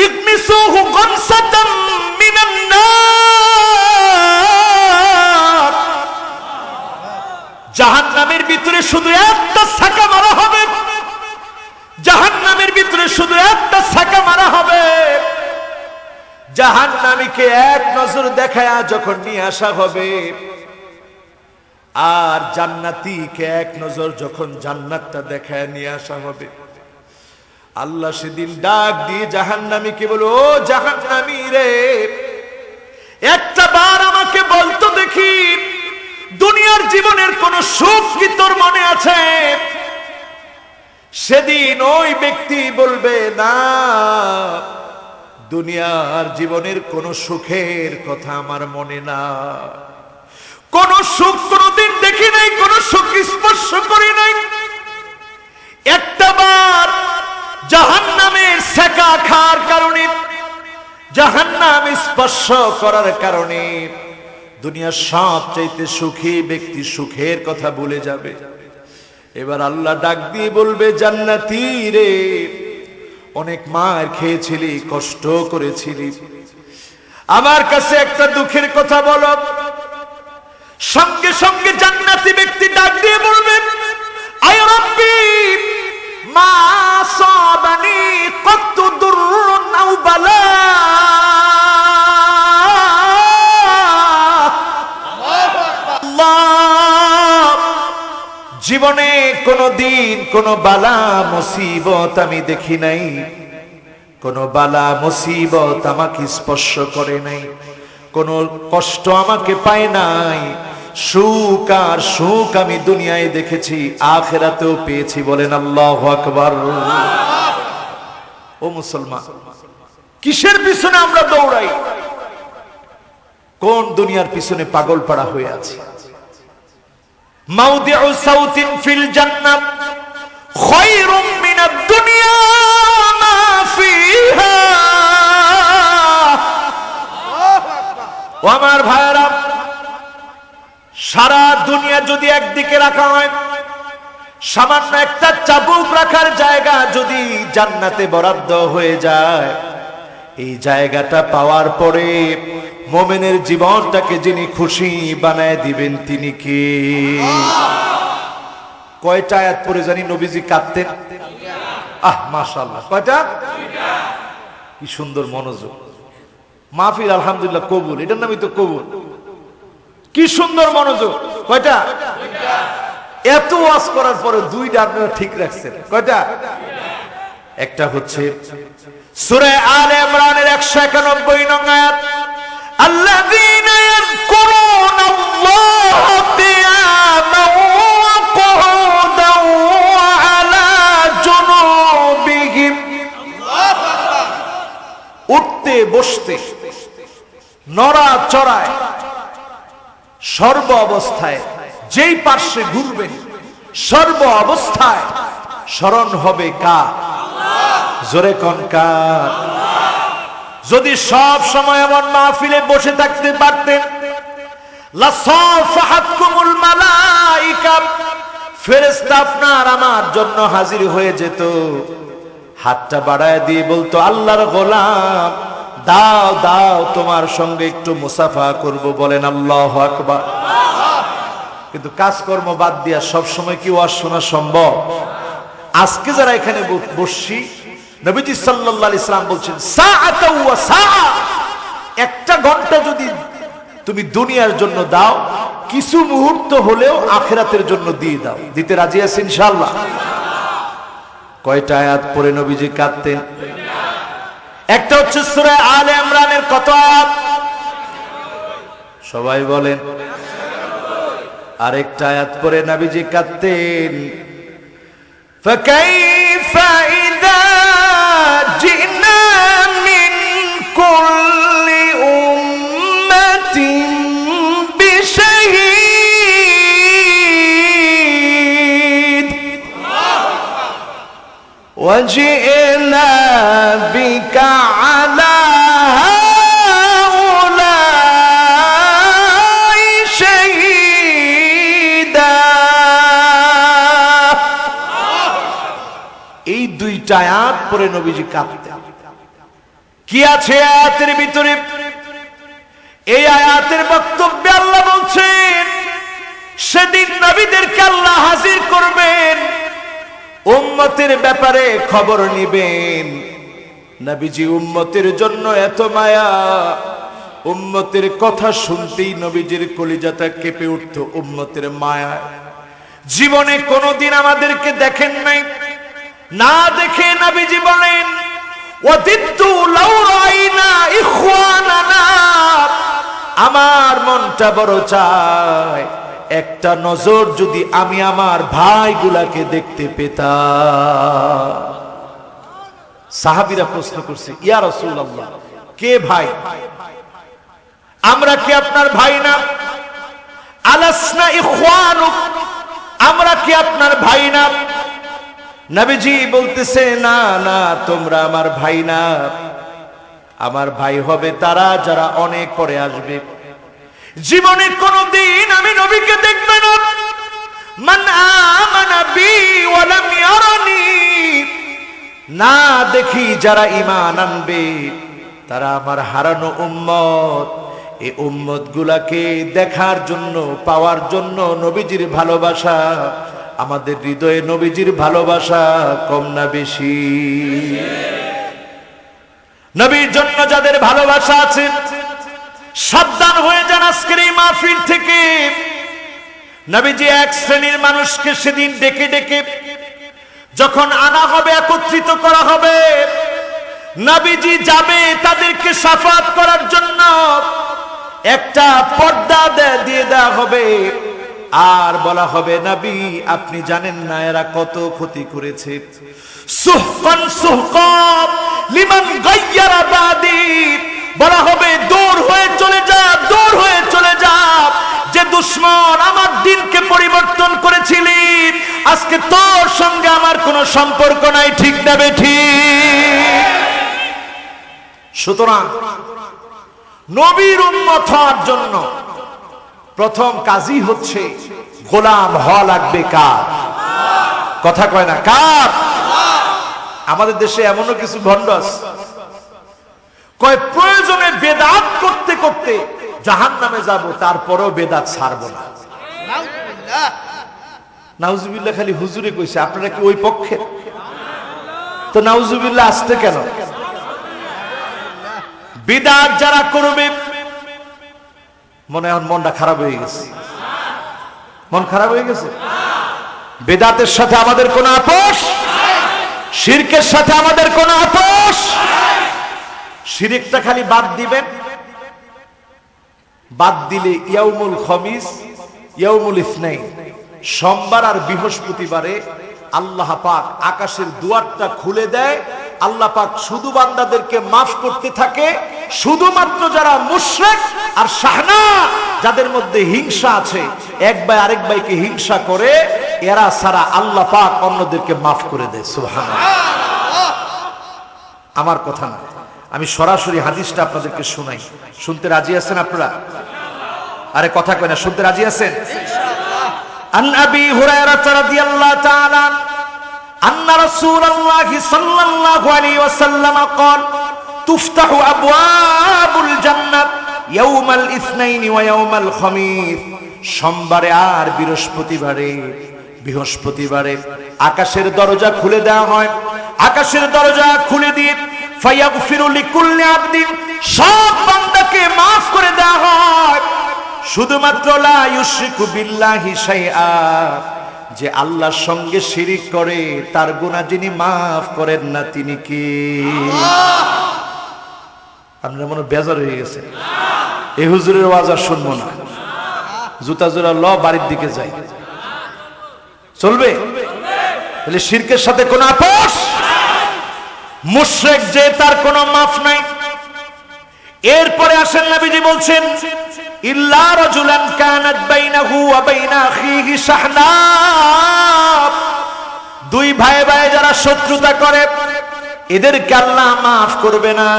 ইগমিসুহু গনসাতাম মিনান নার। জাহান্নামের ভিতরে শুধু একটা ছাকা মারা হবে, জাহান্নামের ভিতরে শুধু একটা ছাকা মারা হবে। জাহান্নামীকে এক নজর দেখায়া যখন নিয়ে আসা হবে, আর জান্নাতীকে এক নজর যখন জান্নাতটা দেখায় নিয়ে আসা হবে, আল্লাহ সেদিন ডাক দিয়ে জাহান্নামীকে বলো, ও জাহান্নামী রে, একটা বার আমাকে বলতো দেখি, দুনিয়ার জীবনের কোন সুখ কি তোর মনে আছে? সেদিন ওই ব্যক্তি বলবে, না, দুনিয়ার জীবনের কোন সুখের কথা আমার মনে না, কোন সুখ কোনদিন দেখি নাই, কোন সুখ স্পর্শ করি নাই। একটা বার জাহান্নামের সেকা খাওয়ার কারণে, জাহান্নাম স্পর্শ করার কারণে দুনিয়ার সবচাইতে সুখী ব্যক্তি সুখের কথা ভুলে যাবে। এবার আল্লাহ ডাক দিয়ে বলবে, জান্নাতি রে, অনেক মার খেয়েছিলি, কষ্ট করেছিলি, আমার কাছে একটা দুঃখের কথা বলো। সঙ্গে সঙ্গে জান্নাতি ব্যক্তি ডাক দিয়ে বলবে, আয় রাব্বি মা সাবানি কত দুররুন আও বালা। জীবনে কোনদিন কোন বালা মুসিবত আমি দেখি নাই, কোন বালা মুসিবত আমাকে স্পর্শ করে নাই, কোন কষ্ট আমাকে পায় নাই। সুখ আর সুখ আমি দুনিয়ায় দেখেছি, আখিরাতেও পেয়েছি। বলেন আল্লাহু আকবার। ও মুসলমান, কিসের পিছনে আমরা দৌড়াই? কোন দুনিয়ার পিছনে পাগল পাড়া হয়ে আছে? মাউদিউ সাউতিন ফিল জান্নাহ খায়রুম মিনাদ দুনিয়া মা ফিহা। ও আমার ভাইরা, সারা দুনিয়া যদি একদিকে রাখা হয়, সামান্য একটা চাবুক রাখার জায়গা যদি জান্নাতে বরাদ্দ হয়ে যায়, এই জায়গাটা পাওয়ার পরে মুমিনের জীবনটাকে যিনি খুশি বানায় দিবেন তিনি কে? কয়টা আয়াত পড়ে জানি নবীজি কাঁদতেন? মাশাআল্লাহ, কয়টা? কি সুন্দর মনোযোগ। মাহফিল আলহামদুলিল্লাহ কবুল, এটার নামই তো কবুল। কি সুন্দর মনোযোগ। কয়টা? এত ওয়াজ করার পরে দুইটা আপনারা ঠিক রাখছেন। কয়টা? একটা হচ্ছে সূরা আলে ইমরানের 191 নং আয়াত, আল্লাযীনা ইয়াযকুরুনাল্লাহা কিয়ামান ওয়া কুউদান ওয়া আলা জুনুবিহিম। উঠতে বসতে নড়াচড়ায় সর্ব অবস্থায় যেই পার্শ্বে ঘুরবেন সর্ব অবস্থায় স্মরণ হবে কার? জোরে কোন কার? যদি সব সময় এমন মাহফিলে বসে থাকতে পারতেন, লাসাফাহাতকুমুল মালাইকা, ফেরেশতা আপনার আমার জন্য হাজির হয়ে যেত, হাতটা বাড়ায় দিয়ে বলতো, আল্লাহর গোলাম দাও দাও, তোমার সঙ্গে একটু মুসাফা করব। বলেন আল্লাহু আকবার। কিন্তু কাজকর্ম বাদ দিয়া সব সময় কি ওয়াজ শোনা সম্ভব? আজকে যারা এখানে বসছি, নবীজি সাল্লাল্লাহু আলাইহি সাল্লাম বলছেন, সাআতা ওয়া সাআ, একটা ঘন্টা যদি তুমি দুনিয়ার জন্য দাও, কিছু মুহূর্ত হলেও আখিরাতের জন্য দিয়ে দাও। দিতে রাজি আছেন ইনশাআল্লাহ? কয়টা আয়াত পড়ে নবীজি কাঁদতেন? একটা হচ্ছে সূরা আলে ইমরানের কত আয়াত? সবাই বলেন। আরেকটা আয়াত পড়ে নবীজি কাঁদতেন, ফাকাইফা ইযা জিনা মিন কুল্লি উম্মাতিন বিশাহীদ ওয়া জিনা বিকা আলা আয়াত পরে নবীজি কাঁদতেন। কি আছে আয়াতের ভিতরে? এই আয়াতের বক্তব্যে আল্লাহ বলছেন, সেদিন নবীদেরকে আল্লাহ হাজির করবেন, উম্মতের ব্যাপারে খবর নিবেন। নবীজি উম্মতের জন্য এত মায়া, উম্মতের কথা শুনতেই নবীজির কলিজাটা কেঁপে উঠত উম্মতের মায়ায়। জীবনে কোনোদিন আমাদেরকে দেখেন নাই, না দেখে নবীজি বলেন, ওয়াদিতু লাউ রাইনা ইখওয়ানানা, আমার মনটা বড় চায় একটা নজর যদি আমি আমার ভাইগুলাকে দেখতে পেতাম। সাহাবীরা প্রশ্ন করছে, ইয়া রাসূলুল্লাহ, কে ভাই? আমরা কি আপনার ভাই না? আলাসনা ইখওয়ানুক, আমরা কি আপনার ভাই না? নবীজি বলতেছে, না না, তোমরা আমার ভাই না। আমার ভাই হবে তারা যারা অনেক পরে আসবে। জীবনে কোনদিন আমি নবীকে দেখব না। মান আমানা বি ওয়া লাম ইয়ারানি, না দেখি যারা ঈমান আনবে তারা আমার হারানো উম্মত। এই উম্মত গুলাকে দেখার জন্য, পাওয়ার জন্য নবীজির ভালোবাসা, আমাদের হৃদয়ে নবীজির ভালোবাসা কম না বেশি? নবীর জন্য যাদের ভালোবাসা আছে সাবধান হয়ে যান আজকের এই মাহফিল থেকে। নবীজি এক শ্রেণীর মানুষকে সেদিন ডেকে ডেকে যখন আনা হবে, একত্রিত করা হবে, নবীজি যাবে তাদেরকে শাফাত করার জন্য। একটা পর্দা দিয়ে দেওয়া হবে আর বলা হবে, নবী আপনি জানেন না এরা কত ক্ষতি করেছে। সুহকান সুহকাব লিমান গায়্যারা বাদি, বলা হবে দূর হয়ে চলে যা, দূর হয়ে চলে যা। যে দুশমন আমার দিনকে পরিবর্তন করেছিলি, আজকে তোর সঙ্গে আমার কোনো সম্পর্ক নাই, ঠিক না বেঠিক? সুতরাং নবীর উম্মত হওয়ার জন্য প্রথম কাজই হচ্ছে গোলাম হওয়া লাগবে কার? কথা কয় না কার? আমাদের দেশে এমনও কিছু ভণ্ড আছে কয় প্রয়োজনে বেদাত করতে করতে জাহান্নামে যাব, তারপরেও বেদাত ছাড়বো না। নাউজুবিল্লাহ। নাউজুবিল্লাহ খালি হুজুরে কইছে, আপনারা কি ওই পক্ষে? তো নাউজুবিল্লাহ আসতে কেন? বিদআত যারা করবে, মনটা খারাপ হয়ে গেছে, মন খারাপ হয়ে গেছে। বেদাতের সাথে আমাদের কোনো আপোষ, শিরকের সাথে আমাদের কোনো আপোষ। শিরকটা খালি বাদ দিবেন, বাদ দিলে ইয়াউমুল খমিস, ইয়াউমুল ইসনাইন, সোমবার আর বৃহস্পতিবারে আল্লাহ পাক আকাশের দুয়ারটা খুলে দেয়। আল্লাহ পাক শুধু বান্দাদেরকে মাফ করতে থাকে। শুধুমাত্র যারা মুশরিক আর শাহনা, যাদের মধ্যে হিংসা আছে, এক ভাই আরেক ভাইকে হিংসা করে, এরা সারা আল্লাহ পাক অন্যদেরকে মাফ করে দেয়। সুবহানাল্লাহ। আমার কথা না, আমি সরাসরি হাদিসটা আপনাদেরকে শোনাই। শুনতে রাজি আছেন আপনারা? আরে কথা কয় না, শুনতে রাজি আছেন? আন আবি হুরায়রা রাদিয়াল্লাহু তাআলা আন্না রাসূলুল্লাহ সাল্লাল্লাহু আলাইহি ওয়াসাল্লাম قال تفتح ابواب الجنه يوم الاثنين ويوم الخميس। সোমবারে আর বৃহস্পতিবারে আকাশের দরজা খুলে দেওয়া হয়। আকাশের দরজা খুলে দিয়ে ফায়াগফিরু লিকুল্লি আবদিন, সব বান্দাকে maaf করে দেওয়া হয়। শুধুমাত্র লা ইউশরিকু বিল্লাহি শাইআ, যে আল্লাহর সঙ্গে শিরিক করে তার গুনাহ যিনি maaf করেন না তিনি কে? আপনারা মনে বেজার হয়ে গেছে, এই হুজুরের ওয়াজ আর শুনবো না, জুতা জোড়া ল বাড়ির দিকে যাই, চলবে? তাহলে শিরকের সাথে কোনো আপোষ, মুশরিক যে তার কোনো মাফ নাই। এরপরে আসেন নবীজি বলছেন, ইল্লা রাজুলান কানাত বাইনাহু ওয়া বাইনা আখিহি শাহনা, দুই ভাই যারা শত্রুতা করে এদেরকে আল্লাহ মাফ করবে না।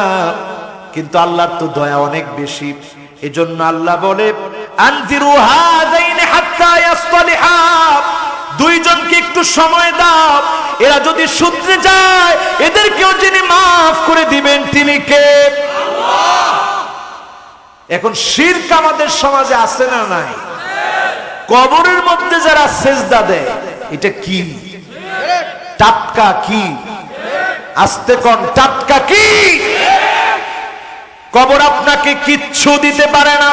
কিন্তু আল্লাহর তো দয়া অনেক বেশি, এজন্য আল্লাহ বলে আনজিরু হাযাইনি হাত্তা ইয়াসতালিহা, দুইজনকে একটু সময় দাও, এরা যদি শুধরে যায় এদেরকেও যিনি মাফ করে দিবেন তিনি কে? আল্লাহ। এখন শিরক আমাদের সমাজে আছে না নাই? কবরের মধ্যে যারা সেজদা দেয়, এটা কি? টাটকা কি? আস্তে কোন টাটকা কি? কবর আপনাকে কিচ্ছু দিতে পারে না।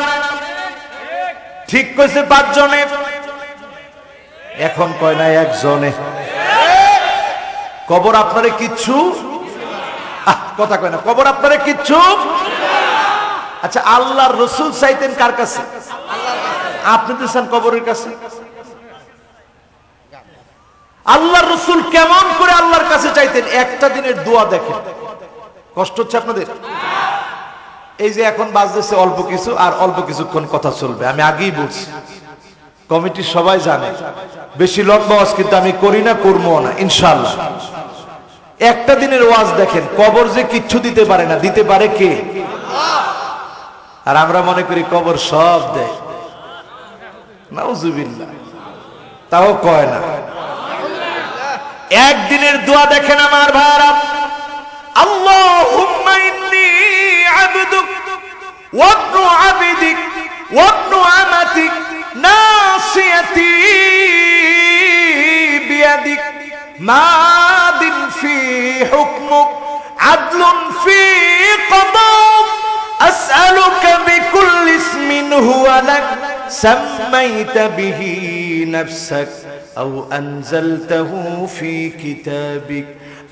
ঠিক কইছে পাঁচজনে, এখন কয় না একজনে। কবর আপনারে কিচ্ছু, কথা কয় না, কবর আপনারে কিচ্ছু। আচ্ছা, আল্লাহর রাসূল চাইতেন কার কাছে? আপনি তো চান কবরের কাছে। আল্লাহর রাসূল কেমন করে আল্লাহর কাছে চাইতেন? একটা দিনের দোয়া দেখেন। কষ্ট হচ্ছে আপনাদের? এই যে এখন বাজতেছে অল্প কিছু, আর অল্প কিছুক্ষণ কথা চলবে। আমি আগেই বলছি, কমিটি সবাই জানে বেশি লম্বা ওয়াজ কিন্তু আমি করি না, করবো না ইনশাআল্লাহ। একটা দিনের ওয়াজ দেখেন, কবর যে কিচ্ছু দিতে পারে না, দিতে পারে কে? আর আমরা মনে করি কবর সব দেয়। নাউজুবিল্লাহ, তাও কয় না। একদিনের দোয়া দেখেন আমার ভাইরা, আল্লাহুম্মা ইন্নী আবদুক ওয়া ইবনু আবদিক ওয়া ইবনু আমাতিক নাসিয়াতি বিয়াদিক মাদিন ফি হুকমুক আদলুন ফি কদাউক আসআলুকা বিকুল্লি ইসমিন হুয়া লাক সাম্মাইতা বিহি নাফসাক আও আনজালতাহু ফি কিতাবিক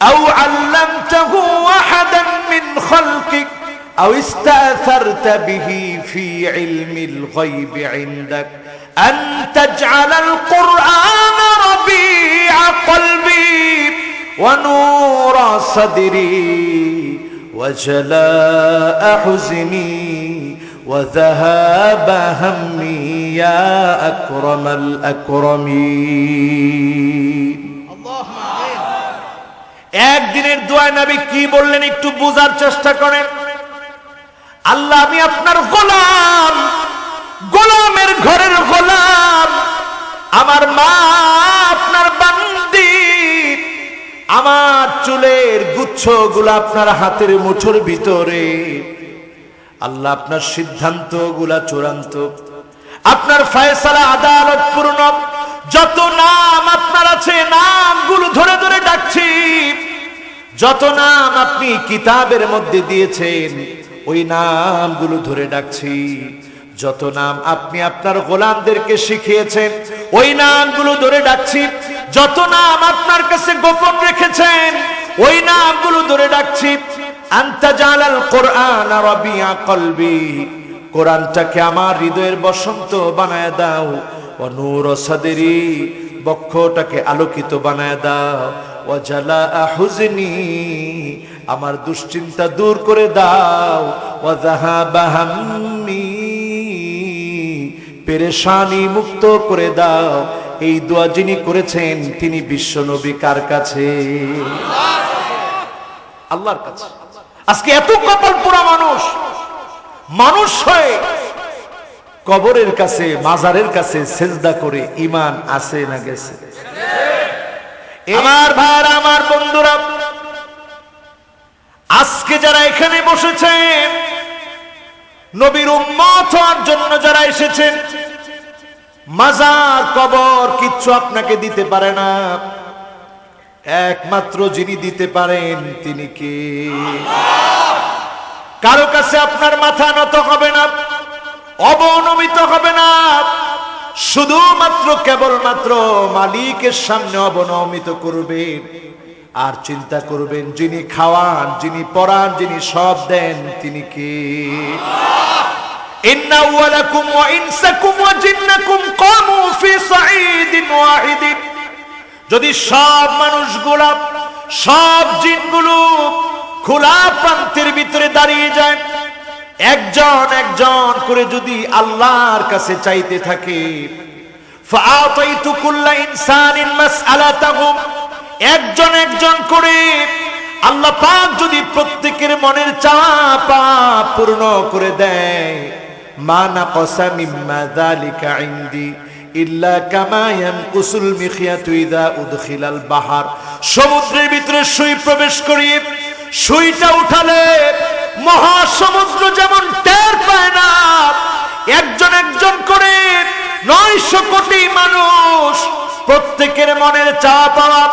আও আল্লামতাহু আহাদান মিন খালকিক أو استأثرت به في علم الغيب عندك أن تجعل القرآن ربيع قلبي ونور صدري وجلاء حزني وذهاب همي يا أكرم الأكرمين اللهم آمين একদিনের দোয়া নবী কি বললেন একটু বোঝার চেষ্টা করেন। আল্লাহ আমি আপনার গোলাম, গোলামের ঘরের গোলাম, আমার মা আপনার বান্দি, আমার চুলের গুচ্ছগুলো আপনার হাতের মুঠোর ভিতরে। আল্লাহ আপনার সিদ্ধান্তগুলা চূড়ান্ত, আপনার ফয়সালা আদালতপূর্ণ। যত নাম আপনার আছে নামগুলো ধরে ধরে ডাকছি, যত নাম আপনি কিতাবের মধ্যে দিয়েছেন ওই নামগুলো ধরে ডাকছি, যত নাম আপনি আপনার গোলামদেরকে শিখিয়েছেন ওই নামগুলো ধরে ডাকছি, যত নাম আপনার কাছে গোপন রেখেছেন ওই নামগুলো ধরে ডাকছি। আনতা জালাল কোরআন রাবিয়া কলবি, কোরআনটাকে আমার হৃদয়ের বসন্ত বানায় দাও। ও নূর সাদরি, বক্ষটাকে আলোকিত বানায় দাও। ও জালা হুজনি, আমার দুশ্চিন্তা দূর করে দাও। ও যাহাবা হাম্মি, পেরেশানি মুক্ত করে দাও। এই দোয়া যিনি করেছেন তিনি বিশ্ব নবী কার কাছে? আল্লাহর কাছে। আজকে এত কপাল পোড়া মানুষ, মানুষ হয়ে কবরের কাছে মাজারের কাছে সেজদা করে ঈমান আছে না গেছে? আমার ভাইরা, আমার বন্ধুরা, আজকে যারা এখানে বসেছেন, নবীর উম্মত হওয়ার জন্য যারা এসেছেন, মাজার কবর কিচ্ছু আপনাকে দিতে পারে না। একমাত্র যিনি দিতে পারেন তিনি কে? কারো কাছে আপনার মাথা নত হবে না, অবনমিত হবে না, শুধুমাত্র কেবলমাত্র মালিকের সামনে অবনমিত করবেন। আর চিন্তা করবেন যিনি খাওয়ান, যিনি পরান, যিনি সব দেন তিনি কে? ইন্না আওয়ালাকুম ওয়া ইনসাকুম ওয়া জিন্নাকুম কামু ফি সাঈদিন ওয়াহিদিন, যদি সব মানুষগুলো, সব জিনগুলো খোলা প্রান্তের ভিতরে দাঁড়িয়ে যায়, একজন একজন করে যদি আল্লাহর কাছে চাইতে থাকে, ফাআতাইতু কুল্লা ইনসানিন মাসআলাতাহু, একজন একজন করে আল্লাহ পাক যদি প্রত্যেকের মনের চাওয়া পূর্ণ করে দেয়, মা নাকাসা মিম্মা যালিকা ইনদি ইল্লা কামা ইয়ানকুসুল মিখিয়াতু ইযা উদখিলাল বাহার, সমুদ্রের ভিতরে সুই প্রবেশ করিয়ে সুইটা উঠালে মহাসমুদ্র যেমন টের পায় না, একজন একজন করে 900 কোটি মানুষ প্রত্যেকের মনের চাওয়া পাওয়া,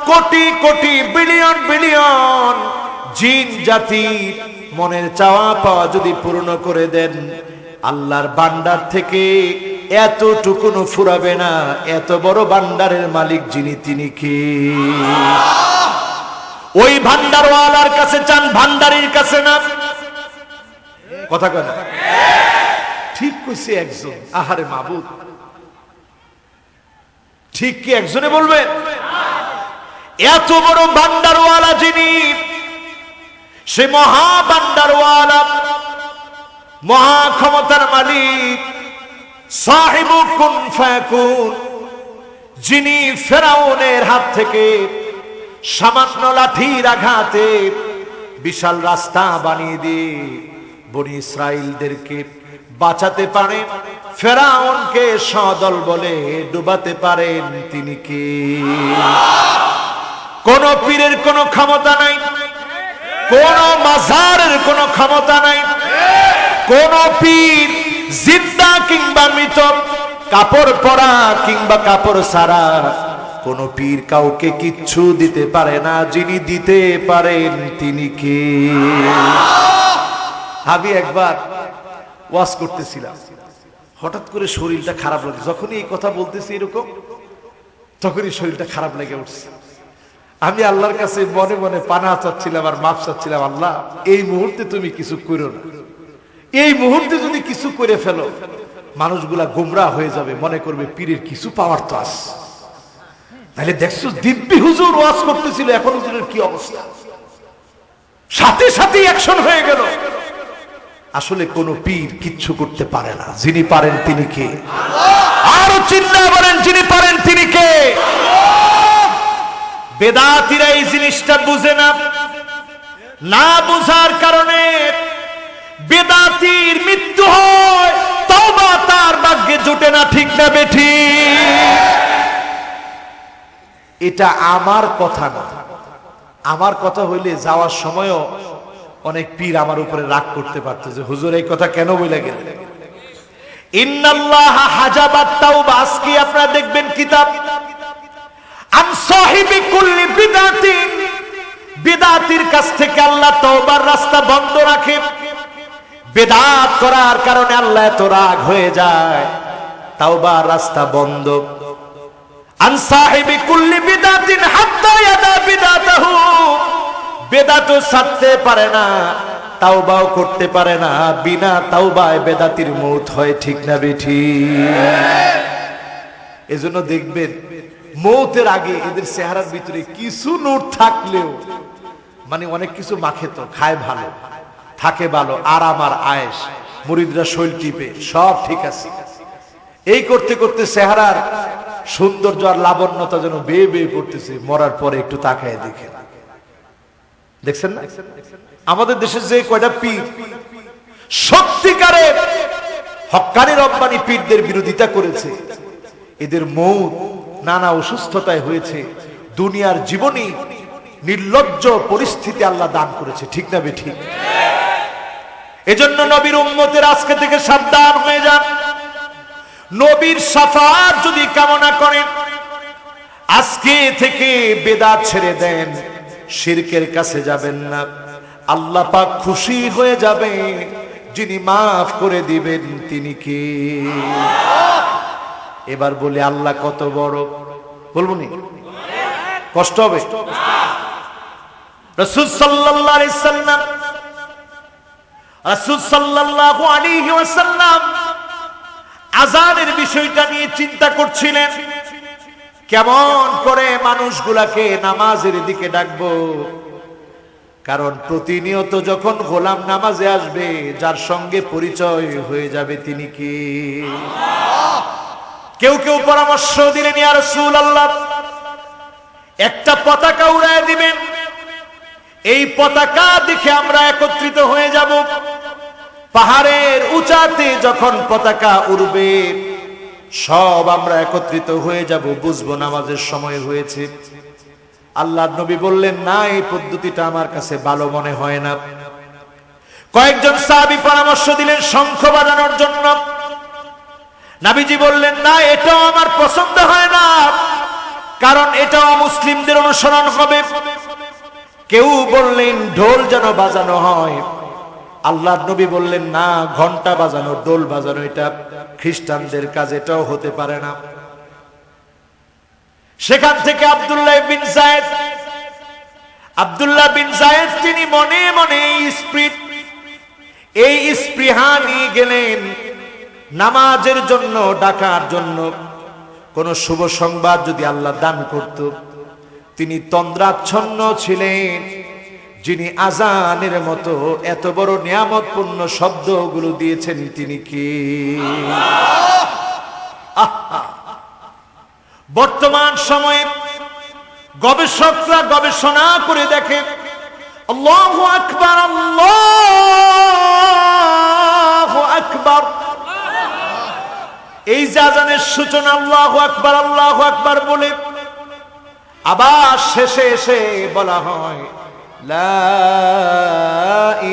কোটি কোটি বিলিয়ন বিলিয়ন জিন জাতি মনের চাওয়া পাওয়া যদি পূর্ণ করে দেন, আল্লাহর ভান্ডার থেকে এতটুকুনো ফুরাবে না। এত বড় ভান্ডারের মালিক যিনি তিনি কে? ওই ভান্ডারওয়ালার কাছে চান, ভান্ডারির কাছে না। কথা কয় না? ঠিক কইছে একজন। আহারে মাবুদ, ঠিক কি একজনে বলবে? এত বড় ভান্ডারওয়ালা যিনি, সে মহা ভান্ডারওয়ালা, মহা ক্ষমতার মালিক, সাহিবু কুন ফায়াকুন, যিনি ফেরাউনের হাত থেকে সামান্য লাঠির আঘাতে বিশাল রাস্তা বানিয়ে দিয়ে বনি ইসরাইলদেরকে বাঁচাতে পারে, ফেরাউনকে সদল বলে ডুবাতে পারেন তিনি কে? কোন পীরের কোনো ক্ষমতা নাই, কোন মাজারের কোনো ক্ষমতা নাই। কোন পীর জিন্দা কিংবা মৃত, কাপড় পরা কিংবা কাপড় ছাড়া, কোন পীর কাউকে কিচ্ছু দিতে পারে না। যিনি দিতে পারেন তিনি কে? আমি একবার ওয়াজ করতেছিলাম, হঠাৎ করে শরীরটা খারাপ লাগে। যখনই এই কথা বলতেছি এরকম, তখনই শরীরটা খারাপ লেগে উঠছে। আমি আল্লাহর কাছে মনে মনে পানাহ চাচ্ছিলাম আর মাফ চাচ্ছিলাম, আল্লাহ এই মুহূর্তে তুমি কিছু করো না। এই মুহূর্তে যদি কিছু করে ফেলো, মানুষগুলা গোমরাহ হয়ে যাবে, মনে করবে পীরের কিছু পাওয়ার তো আছে। তাহলে দেখছো দিব্যি হুজুর ওয়াজ করতেছিল, এখন হুজুরের কি অবস্থা, সাথে সাথে অ্যাকশন হয়ে গেল। আসলে কোন পীর কিচ্ছু করতে পারে না, যিনি পারেন তিনি কে? আরো চিল্লায় বলেন, যিনি পারেন তিনি কে? বেদাতীরা এই জিনিসটা বুঝে না, না বুঝার কারণে বেদাতীর মৃত্যু হয়, তওবা তার ভাগ্যে জুটে না। ঠিক না বেঠিক? এটা আমার কথা না। আমার কথা হইলে যাওয়ার সময়ও অনেক পীর আমার উপরে রাগ করতে পারতো যে হুজুর এই কথা কেন বলে গেলেন। ইন্নাল্লাহা হাজাবাত তাওবা, আজকে আপনারা দেখবেন কিতাব আন সাহিবি কুল্লি বিদাতিন, বিদাতির কাছ থেকে আল্লাহ তওবার রাস্তা বন্ধ রাখে। বিদআত করার কারণে আল্লাহ এত রাগ হয়ে যায়, তওবার রাস্তা বন্ধ। আন সাহিবি কুল্লি বিদাতিন হাত্তা ইয়াদা বিদাতাহু, বেদাত ছাড়তে পারে না, তাওবাও করতে পারে না। বিনা তাওবায় বেদাতির মৌত হয়। ঠিক না বেঠিক? এজন্য দেখবেন মৌতের আগে এদের চেহারার ভিতরে কিছু নূর থাকলেও, মানে অনেক কিছু মাখে, তো খায় ভালো, থাকে ভালো, আরাম আর আয়েশ, মুরিদরা শৈল টিপে, সব ঠিক আছে। এই করতে করতে চেহারার সৌন্দর্য আর লাবণ্যতা যেন বেয়ে বেয়ে পড়তেছে। মরার পরে একটু তাকায় দেখেন, দেখছেন না আমাদের দেশে যে কয়টা পীর সত্যিকারের হক্কানি রব্বানি পীরদের বিরোধিতা করেছে, এদের মৌত নানা অসুস্থতায় হয়েছে। দুনিয়ার জীবনী নির্লজ্জ পরিস্থিতি আল্লাহ দান করেছে। ঠিক না বেঠিক? এজন্য নবীর উম্মতের আজকে থেকে সাবধান হয়ে যান। নবীর শাফাআত যদি কামনা করেন, আজকে থেকে বেদাত ছেড়ে দেন, শিরকের কাছে যাবেন না। আল্লাহ পাক খুশি হয়ে যাবে, যিনি মাফ করে দিবেন তিনি কে? এবার বলে আল্লাহ কত বড়, বলবো নি? কষ্ট হবে? রাসূল সাল্লাল্লাহু আলাইহি সাল্লাম, রাসূল সাল্লাল্লাহু আলাইহি ওয়াসাল্লাম আযানের বিষয়টা নিয়ে চিন্তা করছিলেন, কেমন করে মানুষগুলাকে নামাজের দিকে ডাকবো। কারণ প্রতিনিয়ত যখন গোলাম নামাজে আসবে, যার সঙ্গে পরিচয় হয়ে যাবে তিনি কি? কেউ কেউ পরামর্শ দিলেন, ইয়া রাসূলুল্লাহ একটা পতাকা উড়ায় দিবেন, এই পতাকা দেখে আমরা একত্রিত হয়ে যাব। পাহাড়ের উঁচাতে যখন পতাকা উড়বে, সব আমরা একত্রিত হয়ে যাব, বুঝবো নামাজের সময় হয়েছে। আল্লাহর নবী বললেন, না, এই পদ্ধতিটা আমার কাছে ভালো মনে হয় না। কয়েকজন সাহাবী পরামর্শ দিলেন শঙ্খ বাজানোর জন্য। নবীজি বললেন, না, এটাও আমার পছন্দ হয় না, কারণ এটাও মুসলিমদের অনুসরণ হবে। কেউ বললেন ঢোল যেন বাজানো হয়। আল্লাহর নবী বললেন, না, ঘন্টা বাজানো, ঢোল বাজানো এটা খ্রিস্টানদের কাজ, এটাও হতে পারে না। সেখান থেকে আব্দুল্লাহ বিন যায়েদ তিনি মনে মনে এই স্পৃহা নিয়ে গেলেন নামাজের জন্য, ডাকার জন্য। কোন শুভ সংবাদ যদি আল্লাহ দান করত, তিনি তন্দ্রাচ্ছন্ন ছিলেন। যিনি আজানের মতো এত বড় নিয়ামতপূর্ণ শব্দগুলো দিয়েছেন তিনি কি? বর্তমান সময়ে গবেষকরা গবেষণা করে দেখে আল্লাহু আকবার, আল্লাহু আকবার, এই যে আযানের সূচনা আল্লাহু আকবার আল্লাহু আকবার বলে আবার শেষে এসে বলা হয় লা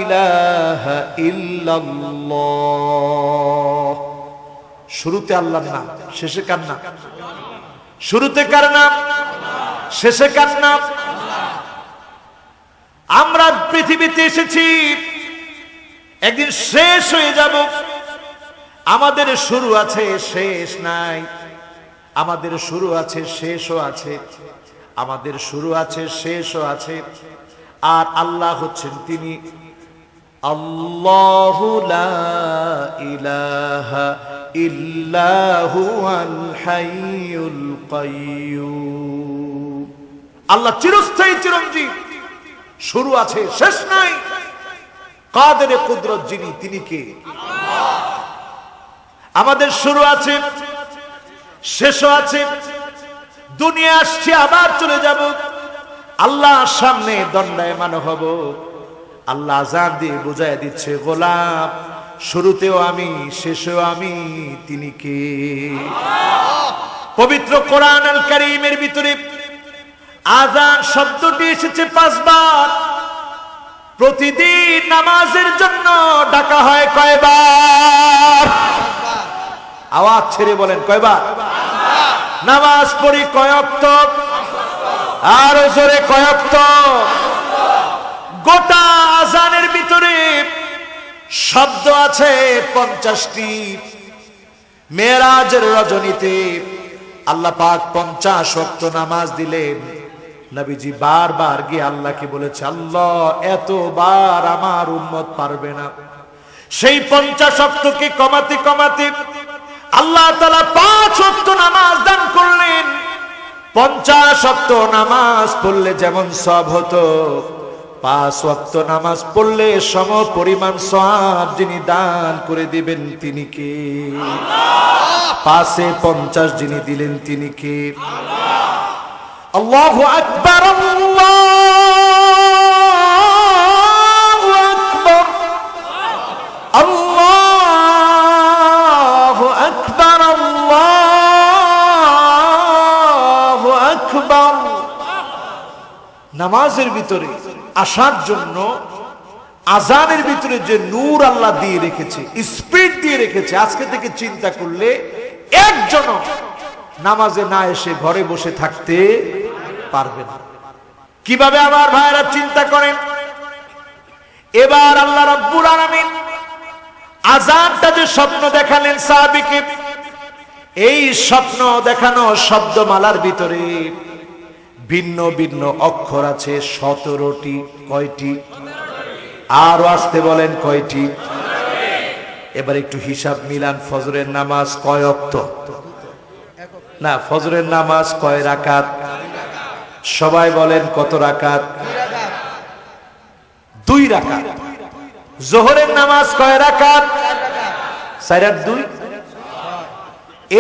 ইলাহা ইল্লাল্লাহ। শুরুতে আল্লাহর নাম, শেষে কার নাম? শুরুতে কার নাম, শেষে কার নাম? আমরা পৃথিবীতে এসেছি, একদিন শেষ হয়ে যাব। আমাদের শুরু আছে, শেষ নাই। আমাদের শুরু আছে, শেষও আছে। আমাদের শুরু আছে, শেষও আছে। আর আল্লাহ হচ্ছেন তিনি আল্লাহু লা ইলাহা ইল্লাহু আল হাইয়ুল কাইয়্যুম। আল্লাহ চিরস্থায়ী, চিরঞ্জীব, শুরু আছে, শেষ নাই। কাদেরে কুদরত যিনি, তিনি কে? আমাদের শুরু আছে, শেষও আছে। দুনিয়া আসছে, আবার চলে যাব। আল্লাহর সামনে দণ্ডায়মান হব। আল্লাহ আযান দিয়ে বুঝায় দিচ্ছে, গোলাম শুরুতেও আমি, শেষেও আমি, তিনি কে? পবিত্র কোরআন আল কারীমের ভিতরে আযান শব্দটি এসেছে 5 বার। প্রতিদিন নামাজের জন্য ডাকা হয় কয়বার? আওয়াজ ছেড়ে বলেন, কয়বার? নামাজ পড়ি কয় ওয়াক্ত? আর জোরে কয় ওয়াক্ত? গোটা আযানের ভিতরে শব্দ আছে 50টি। মেরাজের রজনীতে আল্লাহ পাক 50 ওয়াক্ত নামাজ দিলেন। নবীজি বারবার গিয়ে আল্লাহকে বলেছে, আল্লাহ এতবার আমার উম্মত পারবে না। সেই 50 ওয়াক্তকে কমাতে কমাতে আল্লাহ তাআলা 5 ওয়াক্ত নামাজ দান করলেন। 50 ওয়াক্ত নামাজ পড়লে যেমন সওয়াব হতো, 5 ওয়াক্ত নামাজ পড়লে সম পরিমাণ সওয়াব যিনি দান করে দিবেন তিনি কে? আল্লাহ। 5 এ 50 যিনি দিলেন তিনি কে? আল্লাহ। আল্লাহু আকবার, আল্লাহু আকবার, আল্লাহু আকবার, আল্লাহু আকবার। নামাজের ভিতরে আসার জন্য আযানের ভিতরে যে নূর আল্লাহ দিয়ে রেখেছে, স্পিড দিয়ে রেখেছে, আজকে থেকে চিন্তা করলে একজন নামাজে না এসে ঘরে বসে থাকতে পারবে না। কিভাবে আমার ভাইরা চিন্তা করেন। এবার আল্লাহ রাব্বুল আলামিন আযানটা যে স্বপ্ন দেখালেন সাহাবীকে, এই স্বপ্ন দেখানো শব্দমালার ভিতরে ভিন্ন ভিন্ন অক্ষর আছে 17টি। কয়টি? আরো আসতে বলেন, কয়টি? এবার একটু হিসাব মিলান। ফজরের নামাজ কয় ওয়াক্ত? না, ফজরের নামাজ কয় রাকাত? সবাই বলেন কত রাকাত? 2 রাকাত। যোহরের নামাজ কয় রাকাত? 4 আর 2।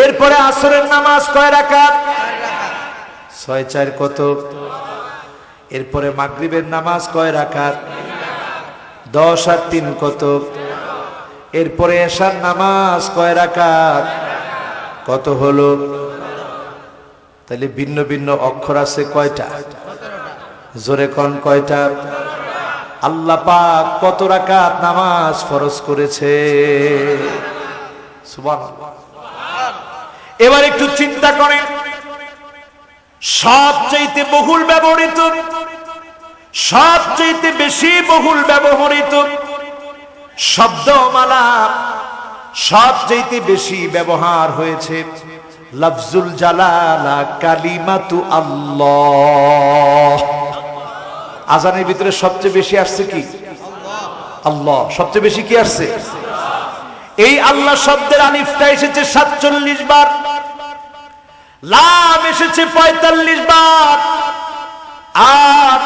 এরপরে আসরের নামাজ কয় রাকাত? 6 4 কত? এরপরে মাগরিবের নামাজ কয় রাকাত? 10 আর 3 কত? এরপরে এশার নামাজ কয় রাকাত? কত হলো? তাহলে ভিন্ন ভিন্ন অক্ষর আছে কয়টা? জোরে কোন কয়টা? আল্লাহ পাক কত রাকাত নামাজ ফরজ করেছে? সুবহানাল্লাহ। এবার একটু চিন্তা করেন, সবচেয়ে বহুল ব্যবহৃত, সবচেয়ে বেশি বহুল ব্যবহৃত শব্দমালা, সবচেয়ে বেশি ব্যবহার হয়েছে লফজুল জালালা কালিমাতু আল্লাহ। আযানের ভিতরে সবচেয়ে বেশি আসছে কি? আল্লাহ। সবচেয়ে বেশি কি আসছে? এই আল্লাহ শব্দের আলিফটা এসেছে 47 বার, লাম এসেছে 45 বার, আর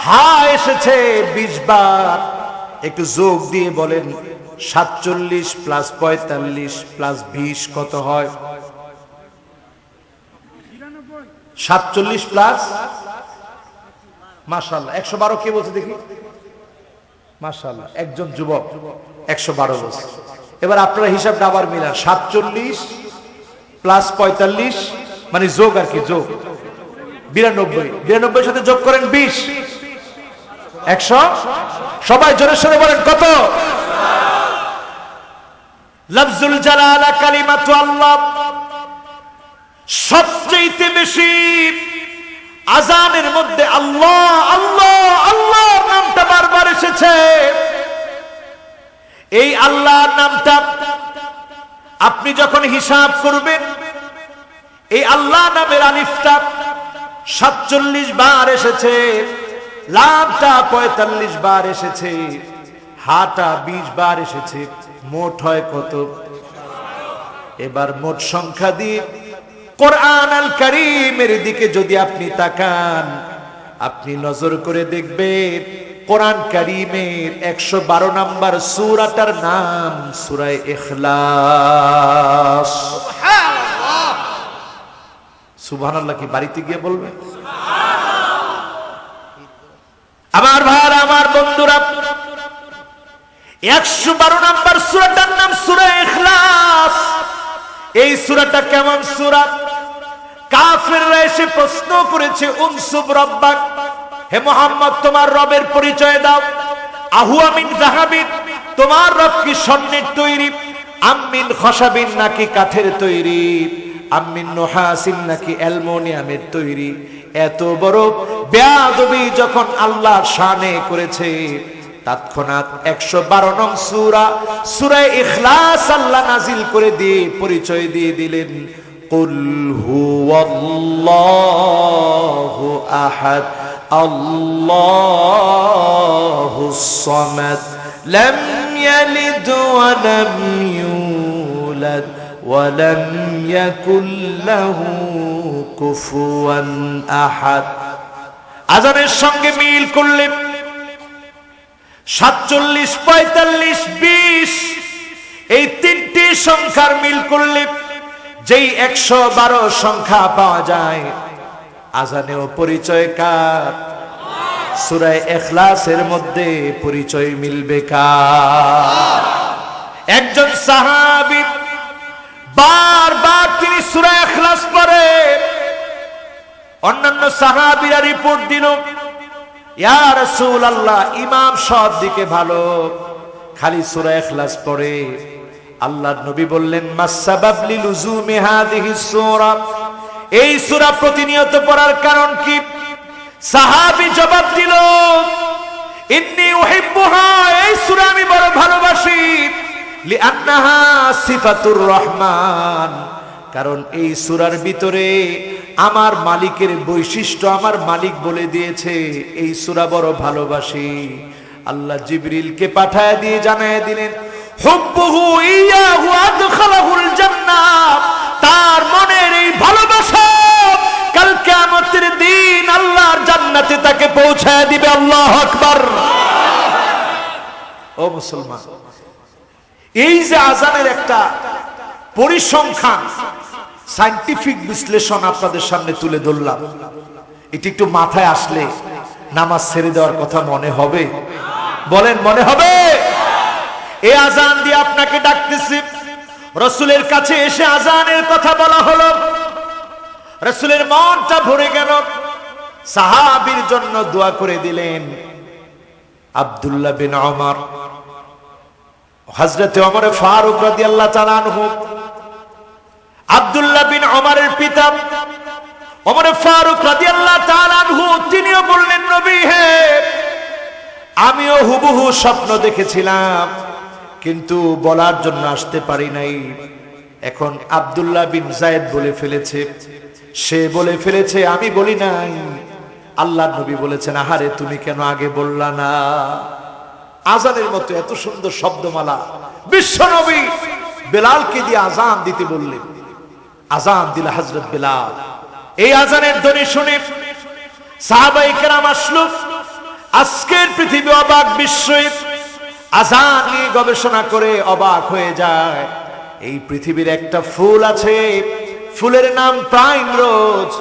হা এসেছে 20 বার। একটু যোগ দিয়ে বলেন 47 প্লাস 45 প্লাস 20 কত হয়? 47 প্লাস মাশাআল্লাহ 112 কে বলছে দেখি মাশাআল্লাহ একজন যুবক 112 বছর এবার আপনারা হিসাবটা আবার মিলান 47 প্লাস 45 মানে যোগ আর কি যোগ 92 সাথে যোগ করেন 20 100 সবাই জোরে সোরে বলেন কত লফজুল জালালা কালিমাতু আল্লাহ সবচেয়ে বেশি আযানের মধ্যে আল্লাহ আল্লাহ আল্লাহর নামটা বারবার এসেছে এই আল্লাহর নামটা আপনি যখন হিসাব করবেন এই আল্লাহ নামের আলিফটা 47 বার এসেছে লামটা 45 বার এসেছে হাটা 20 বার এসেছে মোট হয় কত এবার মোট সংখ্যা দিয়ে কোরআন আল কারীমের দিকে যদি আপনি তাকান আপনি নজর করে দেখবেন কোরআন কারীমের 112 নম্বর সূরাটার নাম সূরা ইখলাস সুবহানাল্লাহ সুবহানাল্লাহ কি বাড়িতে গিয়ে বলবেন আমার ভাইরা আমার বন্ধুরা 112 নম্বর সূরাটার নাম সূরা ইখলাস এই সূরাটা কেমন সূরা কাফেররা এসে প্রশ্ন করেছে উনসুব রব্বাক হে মুহাম্মদ তোমার রবের পরিচয় দাও আহুয়া মিন যাহাবিন তোমার রব কি স্বর্ণের তৈরি আমিন খসাবিন নাকি কাঠের তৈরি আমিন নুহাসিন নাকি অ্যালুমিনিয়ামের তৈরি এত বড় বেয়াদবি যখন আল্লাহর শানে করেছে তৎক্ষণাৎ 112 নং সূরা সূরা ইখলাস আল্লাহ নাজিল করে দিয়ে পরিচয় দিয়ে দিলেন কুল হুয়াল্লাহু আহাদ আল্লাহুস সামাদ লাম ইয়ালিদ ওয়া লাম ইউলাদ ওয়া লাম ইয়াকুল লাহু কুফুয়ান আহাদ আযানের সঙ্গে মিল করলে 47 45 20 এই তিনটি সংখ্যার মিল করলে যেই 112 সংখ্যা পাওয়া যায় আযানেও পরিচয় কার সূরা ইখলাসের মধ্যে পরিচয় মিলবে কার একজন সাহাবী বারবার তিনি সূরা ইখলাস পড়ে অন্যান্য সাহাবীরা রিপোর্ট দিল ইয়া রাসূলুল্লাহ ইমাম সব দিকে ভালো খালি সূরা ইখলাস পড়ে আল্লাহর নবী বললেন মাসসাবাব লিলুজুমি হাদিহিস সূরা এই সূরা প্রতিনিয়ত পড়ার কারণ কি সাহাবী জবাব দিল ইন্নী উহিব্বুহা এই সূরা আমি বড় ভালোবাসি লিআন্নাহা সিফাতুর রহমান কারণ এই সূরার ভিতরে আমার মালিকের বৈশিষ্ট্য আমার মালিক বলে দিয়েছে এই সূরা বড় ভালোবাসি আল্লাহ জিবরিলকে পাঠায় দিয়ে জানায় দিলেন হুব্বুহু ইয়াহু আদখালাহুল জান্নাহ তার মনের এই ভালোবাসা কাল কিয়ামতের দিন আল্লাহর জান্নাতে তাকে পৌঁছায় দিবে আল্লাহু আকবার ও মুসলমান এই যে আযানের একটা পরিসংখ্যান সায়েন্টিফিক বিশ্লেষণ আপনাদের সামনে তুলে ধরলাম এটি একটু মাথায় আসলে নামাজ ছেড়ে দেওয়ার কথা মনে হবে বলেন মনে হবে এই আযান দিয়ে আপনাকে ডাকতেছি রাসূলের কাছে এসে আযানের কথা বলা হলো রাসূলের মনটা ভরে গেল সাহাবীর জন্য দোয়া করে দিলেন আব্দুল্লাহ বিন ওমর হযরত ওমর ফারুক রাদিয়াল্লাহু তাআলা আনহু আব্দুল্লাহ বিন ওমরের পিতা ওমর ফারুক রাদিয়াল্লাহু তাআলা আনহু তিনিও বললেন নবী হে আমিও হুবহু স্বপ্ন দেখেছিলাম কিন্তু বলার জন্য আসতে পারি নাই এখন আব্দুল্লাহ বিন যায়েদ বলে ফেলেছে সে বলে ফেলেছে আমি বলি নাই আল্লাহর নবী বলেছেন আহারে তুমি কেন আগে বললা না আযানের মতো এত সুন্দর শব্দমালা বিশ্ব নবী বেলালকে দিয়ে আযান দিতে বললেন আযান দিল হযরত বেলাল এই আযানের ধ্বনি শুনে সাহাবায়ে কেরাম আসলো আজকের পৃথিবী অবাক বিস্ময়ে আযান নিয়ে গবেষণা করে অবাক হয়ে যায় এই পৃথিবীর একটা ফুল আছে ফুলের নাম পাইন রোজ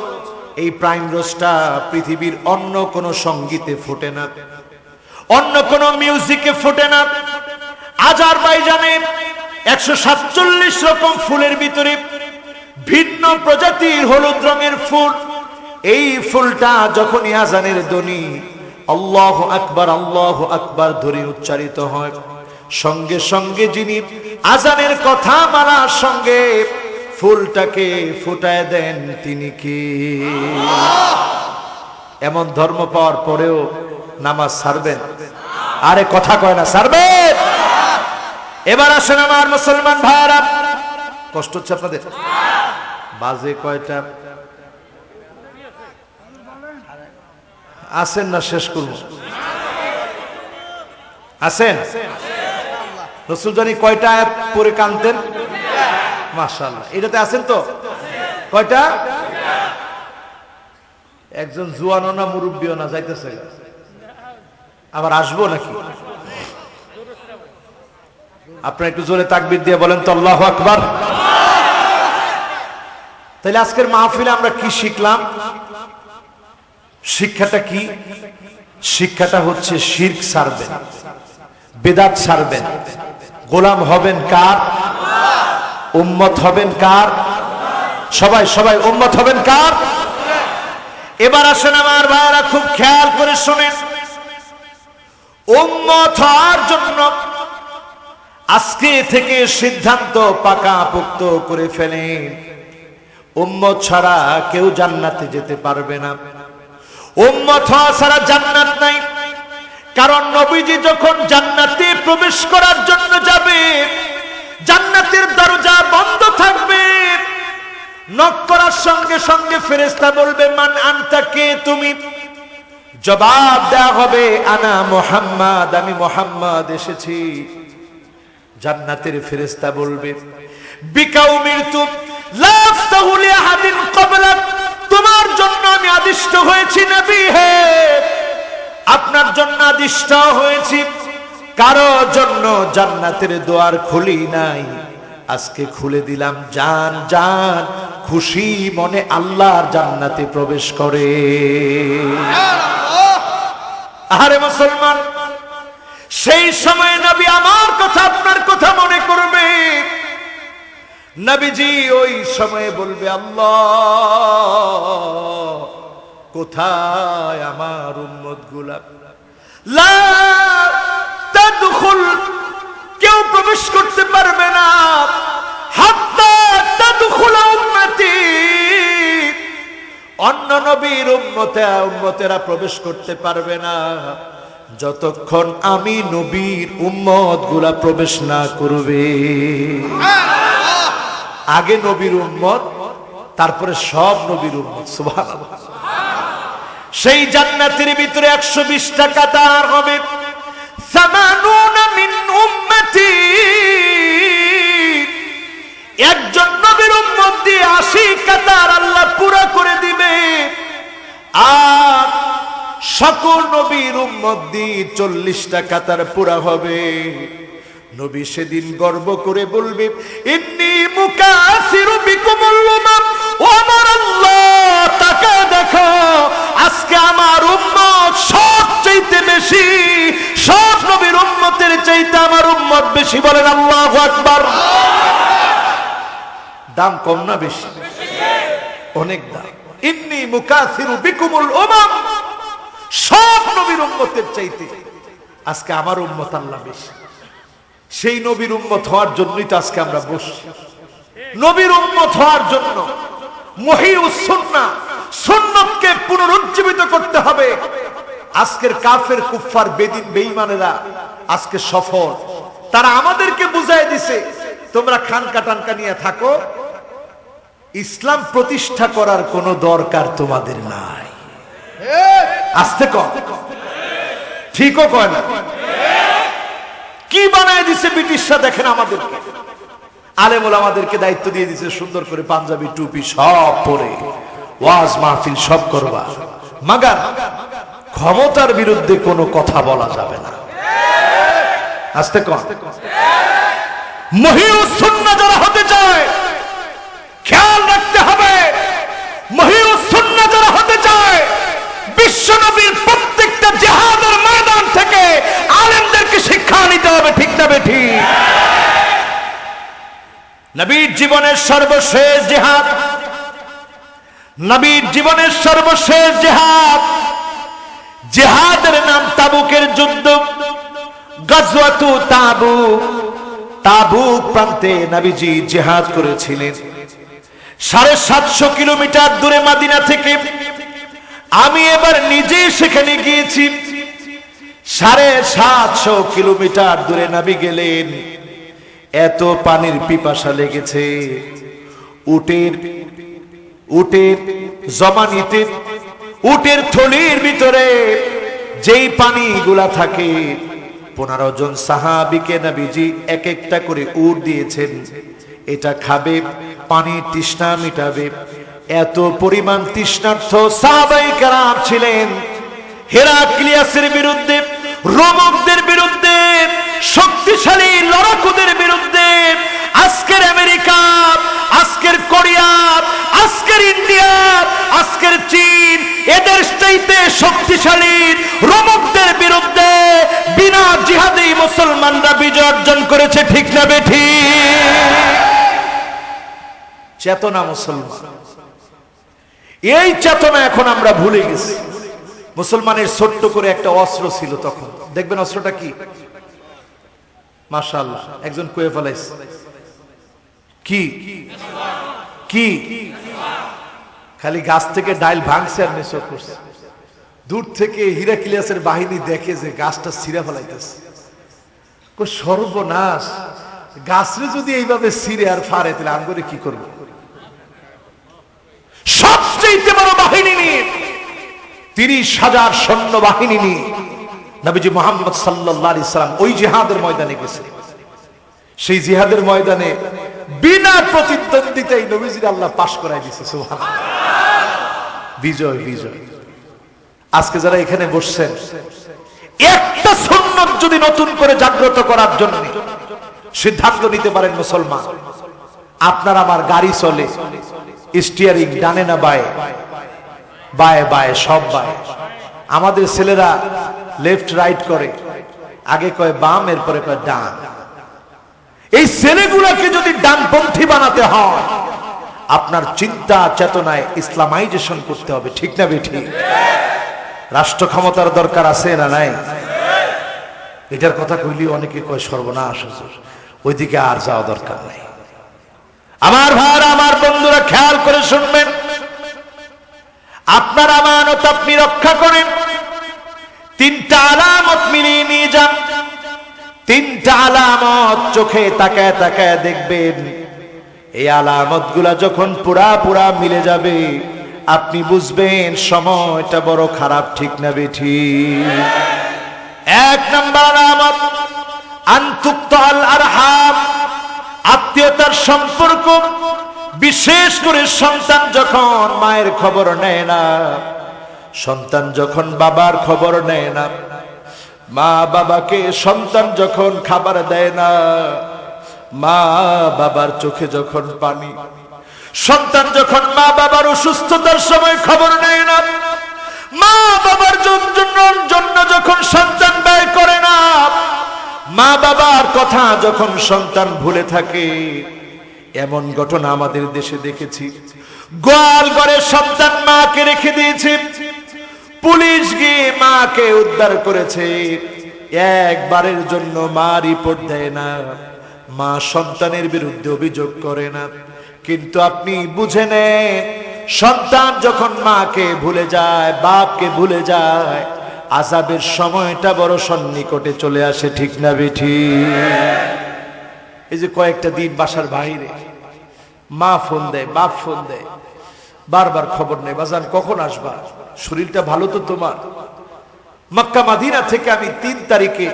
এই প্রাইম রোজটা পৃথিবীর অন্য কোনো সঙ্গীতে ফোটে না, অন্য কোনো মিউজিকে ফোটে না। আজারবাইজানে 147 রকম ফুলের ভিতরে ভিন্ন প্রজাতির হলুদ রঙের ফুল। এই ফুলটা যখনই আজানের ধ্বনি আল্লাহু আকবার ধরে উচ্চারিত হয়, সঙ্গে সঙ্গে যিনি আজানের কথা মানার সঙ্গে ফুলটাকে ফুটায় দেন তিনি কি? এমন ধর্ম পাওয়ার পরেও নামাজ ছাড়বেন? আরে কথা কয় না, ছাড়বেন? এবার আসেন আমার মুসলমান ভাইরা, কষ্ট হচ্ছে আপনাদের? বাজে কয়টা? আসেন না, শেষ করব। আসেন। রসুল জানি কয়টা আয়াত পড়ে কানতেন? মাশাআল্লাহ, এটাতে আছেন তো? কয়টা? একজন জুয়ানও না মুরব্বিও না, যাইতেছে। আবার আসবো নাকি? আপনারা একটু জোরে তাকবীর দিয়ে বলেন তো আল্লাহু আকবার। তাহলে আজকের মাহফিলে আমরা কি শিখলাম? শিক্ষাটা কি? শিক্ষাটা হচ্ছে শিরক ছাড়বেন, বেদাত ছাড়বেন, গোলাম হবেন কার? উম্মত হবেন কার? সবাই সবাই উম্মত হবেন কার? এবার আসেন আমার ভাইরা, খুব খেয়াল করে শুনেন। উম্মত হওয়ার জন্য আজকে থেকে সিদ্ধান্ত পাকাপোক্ত করে ফেলেন, উম্মত ছাড়া কেউ জান্নাতে যেতে পারবে না। উম্মত হওয়া ছাড়া জান্নাত নাই। কারণ নবীজি যখন জান্নাতে প্রবেশ করার জন্য যাবে, জান্নাতের দরজা বন্ধ থাকবে। নক করার সঙ্গে সঙ্গে ফেরেশতা বলবে মান আনতা, কে তুমি? জবাব দেয়া হবে আনা মুহাম্মদ, আমি মুহাম্মদ এসেছি। জান্নাতের ফেরেশতা বলবে বিকা উমিরতু লা আফতাহু লিআহাদিন ক্বাবলাক, তোমার জন্য আমি আদিষ্ট হয়েছি নবী হে, আপনার জন্য আদিষ্ট হয়েছি। কারো জন্য জান্নাতের দুয়ার খুলি নাই, আজকে খুলে দিলাম। জান জান খুশি মনে আল্লাহর জান্নাতে প্রবেশ করে। আরে মুসলমান, সেই সময় নবী আমার কথা আপনার কথা মনে করবে। নবীজি ওই সময়ে বলবে আল্লাহ কোথায় আমার উম্মত গুলা? লা তাদখুল, কেউ প্রবেশ করতে পারবে না। হাত্তা তাদখুল উম্মতি, অন্য নবীর উম্মতেরা প্রবেশ করতে পারবে না যতক্ষণ আমি নবীর উম্মত গুলা প্রবেশ না করবে। আগে নবীর উম্মত, তারপরে সব নবীর উম্মত। সুবহানাল্লাহ। সেই জান্নাতের ভিতরে 120টা কাতার হবে। 80 মিন উম্মতি, একজন নবীর উম্মত দিয়ে 80 কাতার আল্লাহ পুরো করে দিবে। আর সকল নবীর উম্মত দিয়ে 40টা কাতার পুরা হবে। নবী সেদিন গর্ব করে বলবে ইন্নী মুকাসিরু বিকুমুল উমাম, ও আমার আল্লাহ তাকা দেখো, আজকে আমার উম্মত সবচেয়ে বেশি, সব নবীর উম্মতের চাইতে আমার উম্মত বেশি। বলেন আল্লাহু আকবার। দাম কম না বেশি? অনেক দাম। ইন্নী মুকাসিরু বিকুমুল উমাম, সব নবীর উম্মতের চাইতে আজকে আমার উম্মত আল্লাহ বেশি। সেই নবীর উম্মত হওয়ার জন্যই তো আজকে আমরা বসছি। নবীর উম্মত হওয়ার জন্য মহিউস সুন্নাহ, সুন্নতকে পুনরুজ্জীবিত করতে হবে। আজকের কাফের কুফফার বেদিন বেঈমানেরা আজকে সফল। তারা আমাদেরকে বুঝাই দিছে তোমরা খানকা টানকা নিয়ে থাকো, ইসলাম প্রতিষ্ঠা করার কোনো দরকার তোমাদের নাই। আস্তে কম, ঠিকও কয় না। কি বানায় দিছে ব্রিটিশরা দেখেন আমাদেরকে। আলেম ওলামাদেরকে দায়িত্ব দিয়ে দিছে সুন্দর করে পাঞ্জাবি টুপি সব পরে ওয়াজ মাহফিল সব করবা, মাগার ক্ষমতার বিরুদ্ধে কোনো কথা বলা যাবে না। আস্তে কম। মহিউস সুন্নাহ যারা হতে চায় খেয়াল রাখতে হবে, মহিউস সুন্নাহ যারা বিশ্বনবীর প্রত্যেকটা জিহাদের ময়দান থেকে আলেমদেরকে শিক্ষা নিতে হবে, ঠিক না বেঠিক? নবীর জীবনের সর্বশেষ জিহাদ, নবীর জীবনের সর্বশেষ জিহাদ, জিহাদের নাম তাবুকের যুদ্ধ, গাজওয়াতু তাবুক। তাবুক প্রান্তে নবীজি জিহাদ করেছিলেন। 750 কিলোমিটার দূরে মদিনা থেকে। আমি এবার নিজে সেখানে গিয়েছি। 750 কিলোমিটার দূরে নবী গেলেন। এত পানির পিপাসা লেগেছে, উটের জমানিতে, উটের থলির ভিতরে যেই পানিগুলা থাকে, 15 জন সাহাবীকে নবীজি এক একটা করে উট দিয়েছেন। এটা খাবে, পানির তৃষ্ণা মিটাবে। এত পরিমাণ তৃষ্ণার্থ সাহাবায়ে কেরাম ছিলেন। হেরাক্লিয়াসের বিরুদ্ধে, রোমকদের বিরুদ্ধে, শক্তিশালী লড়াকুদের বিরুদ্ধে, আজকের আমেরিকা, আজকের কোরিয়া, আজকের ইন্ডিয়া, আজকের চীন, এদের চাইতে শক্তিশালী রোমকদের বিরুদ্ধে বিনা জিহাদে মুসলমানরা বিজয় অর্জন করেছে, ঠিক না বেঠিক? চেতনা মুসলমান, এই চেতনা এখন আমরা ভুলে গেছি। মুসলমানের ছোট্ট করে একটা অস্ত্র ছিল তখন, দেখবেন অস্ত্রটা কি? মাশাআল্লাহ, একজন কয়ে ফেলাইছে। কি কি? খালি গাছ থেকে ডাইল ভাঙছে আর মেসর করছে। দূর থেকে হিরাক্লিয়াসের বাহিনী দেখে যে গাছটা ছিঁড়ে ফেলাইতেছে। সর্বনাশ, গাছরে যদি এইভাবে ছিঁড়ে আর ফাড়ে তাহলে আম করে কি করবো? সবচেয়ে বড় বাহিনী নিয়ে, 30,000 সৈন্য বাহিনী নিয়ে নবীজি মুহাম্মদ সাল্লাল্লাহু আলাইহি সাল্লাম ওই জিহাদের ময়দানে গেছে। সেই জিহাদের ময়দানে বিনা প্রতিদ্বন্দ্বিতায় নবীজির আল্লাহ পাশ করাই দিয়েছে। সুবহানাল্লাহ, বিজয় বিজয়। আজকে যারা এখানে বসছেন, একটা সুন্নাত যদি নতুন করে জাগ্রত করার জন্য সিদ্ধান্ত নিতে পারেন মুসলমান, আপনার আমার গাড়ি চলে স্টিয়ারিং ডানে না বায়ে, বায়ে বায়ে, সব বায়ে। আমাদের ছেলেরা লেফট রাইট করে, আগে কয় বাম, এরপরে কয় ডান। এই ছেলেগুলোকে যদি ডানপন্থী বানাতে হয়, আপনার চিন্তা চেতনায় ইসলামাইজেশন করতে হবে, ঠিক না বেঠিক? রাষ্ট্র ক্ষমতার দরকার আছে না নাই? এটার কথা কইলি অনেকে কয় সর্বনাশ, ওইদিকে আর যাওয়া দরকার নাই। আমার ভাইরা, আমার বন্ধুরা, খেয়াল করে শুনবেন। আপনার আমানত আপনি রক্ষা করেন, 3টা আলামত মিলিয়ে নিয়ে যান। 3টা আলামত চোখে তাকায় তাকায় দেখবেন। এই আলামত গুলা যখন পুরা পুরা মিলে যাবে, আপনি বুঝবেন সময়টা বড় খারাপ, ঠিক না বেঠিক? 1 নম্বর আলামত, আনতুক্তাল আরহাম, আত্মীয়তার সম্পর্ক। বিশেষ করে সন্তান যখন মায়ের খবর নেয় না, সন্তান যখন বাবার খবর নেয় না, মা বাবাকে সন্তান যখন খাবার দেয় না, মা বাবার চোখে যখন পানি, সন্তান যখন মা বাবার অসুস্থতার সময় খবর নেয় না, মা বাবার জন্য যখন সন্তান ব্যয় করে না, মা বাবার কথা যখন সন্তান ভুলে থাকে। এমন ঘটনা আমাদের দেশে দেখেছি। গোয়াল ঘরে সন্তান মাকে রেখে দিয়েছে, পুলিশ গিয়ে মাকে উদ্ধার করেছে। একবারের জন্য মা রিপোর্ট দেয় না, মা সন্তানের বিরুদ্ধে অভিযোগ করে না। কিন্তু আপনি বুঝে নেন, সন্তান যখন মাকে ভুলে যায়, বাপকে ভুলে যায়, আযাবের সময়টা বড় সন্নিকটে চলে আসে, ঠিক না বেঠিক? এই যে কয়েকটা দিন বাসার বাইরে, মা ফোন দেয়, বাপ ফোন দেয়, বারবার খবর নেই, বাজান কখন আসবা, শরীরটা ভালো তো তোমার? মক্কা মদিনা থেকে আমি 3 তারিখে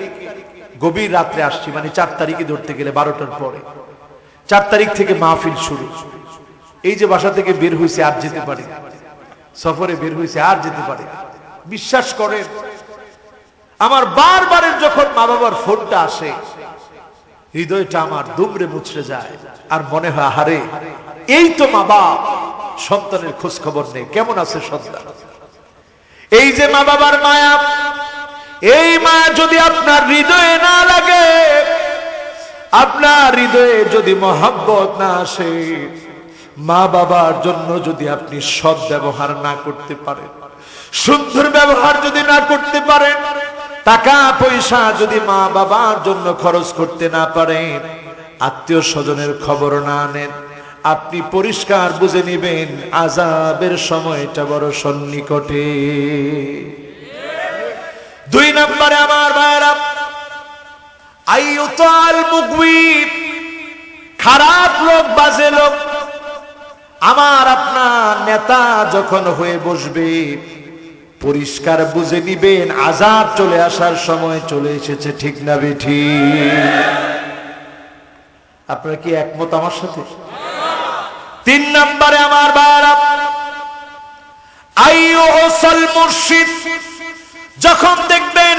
গভীর রাত্রে আসছি, মানে 4 তারিখে ধরতে গেলে 12টার পরে। 4 তারিখ থেকে মাহফিল শুরু। এই যে বাসা থেকে বের হয়েছে, আর যেতে পারি, সফরে বের হয়েছে, আর যেতে পারি। বিশ্বাস করেন, আমার বারবারের যখন মা বাবার ফোনটা আসে, হৃদয়টা আমার দুমড়ে মুচড়ে যায়। আর মনে হয়, আহারে, এই তো মা বাপ, সন্তানের খোঁজ খবর নেই, কেমন আছে সন্তান? এই যে মা বাবার মায়া, এই মায়া যদি আপনার হৃদয়ে না লাগে, আপনার হৃদয়ে যদি মহব্বত না আসে, মা বাবার জন্য যদি আপনি সৎ ব্যবহার না করতে পারেন, সুন্দর ব্যবহার যদি না করতে পারেন, টাকা পয়সা যদি মা বাবার জন্য খরচ করতে না পারেন, আত্মীয় স্বজনের খবর না নেন, আপনি পরিষ্কার বুঝে নেবেন আযাবের সময়টা বড় সন্নিকটে। 2 নম্বরে আমার ভাইরা, আইয়ুতাল মুগওয়ি, খারাপ লোক, বাজে লোক আমার আপনার নেতা যখন হয়ে বসবে, পরিষ্কার বুঝে নিবেন আযাব চলে আসার সময় চলে এসেছে। ঠিক না বেঠিক? আপনারা কি একমত আমার সাথে? 3 নম্বরে আমার ভাইরা, আইয়ুসাল মুর্শিদ, যখন দেখবেন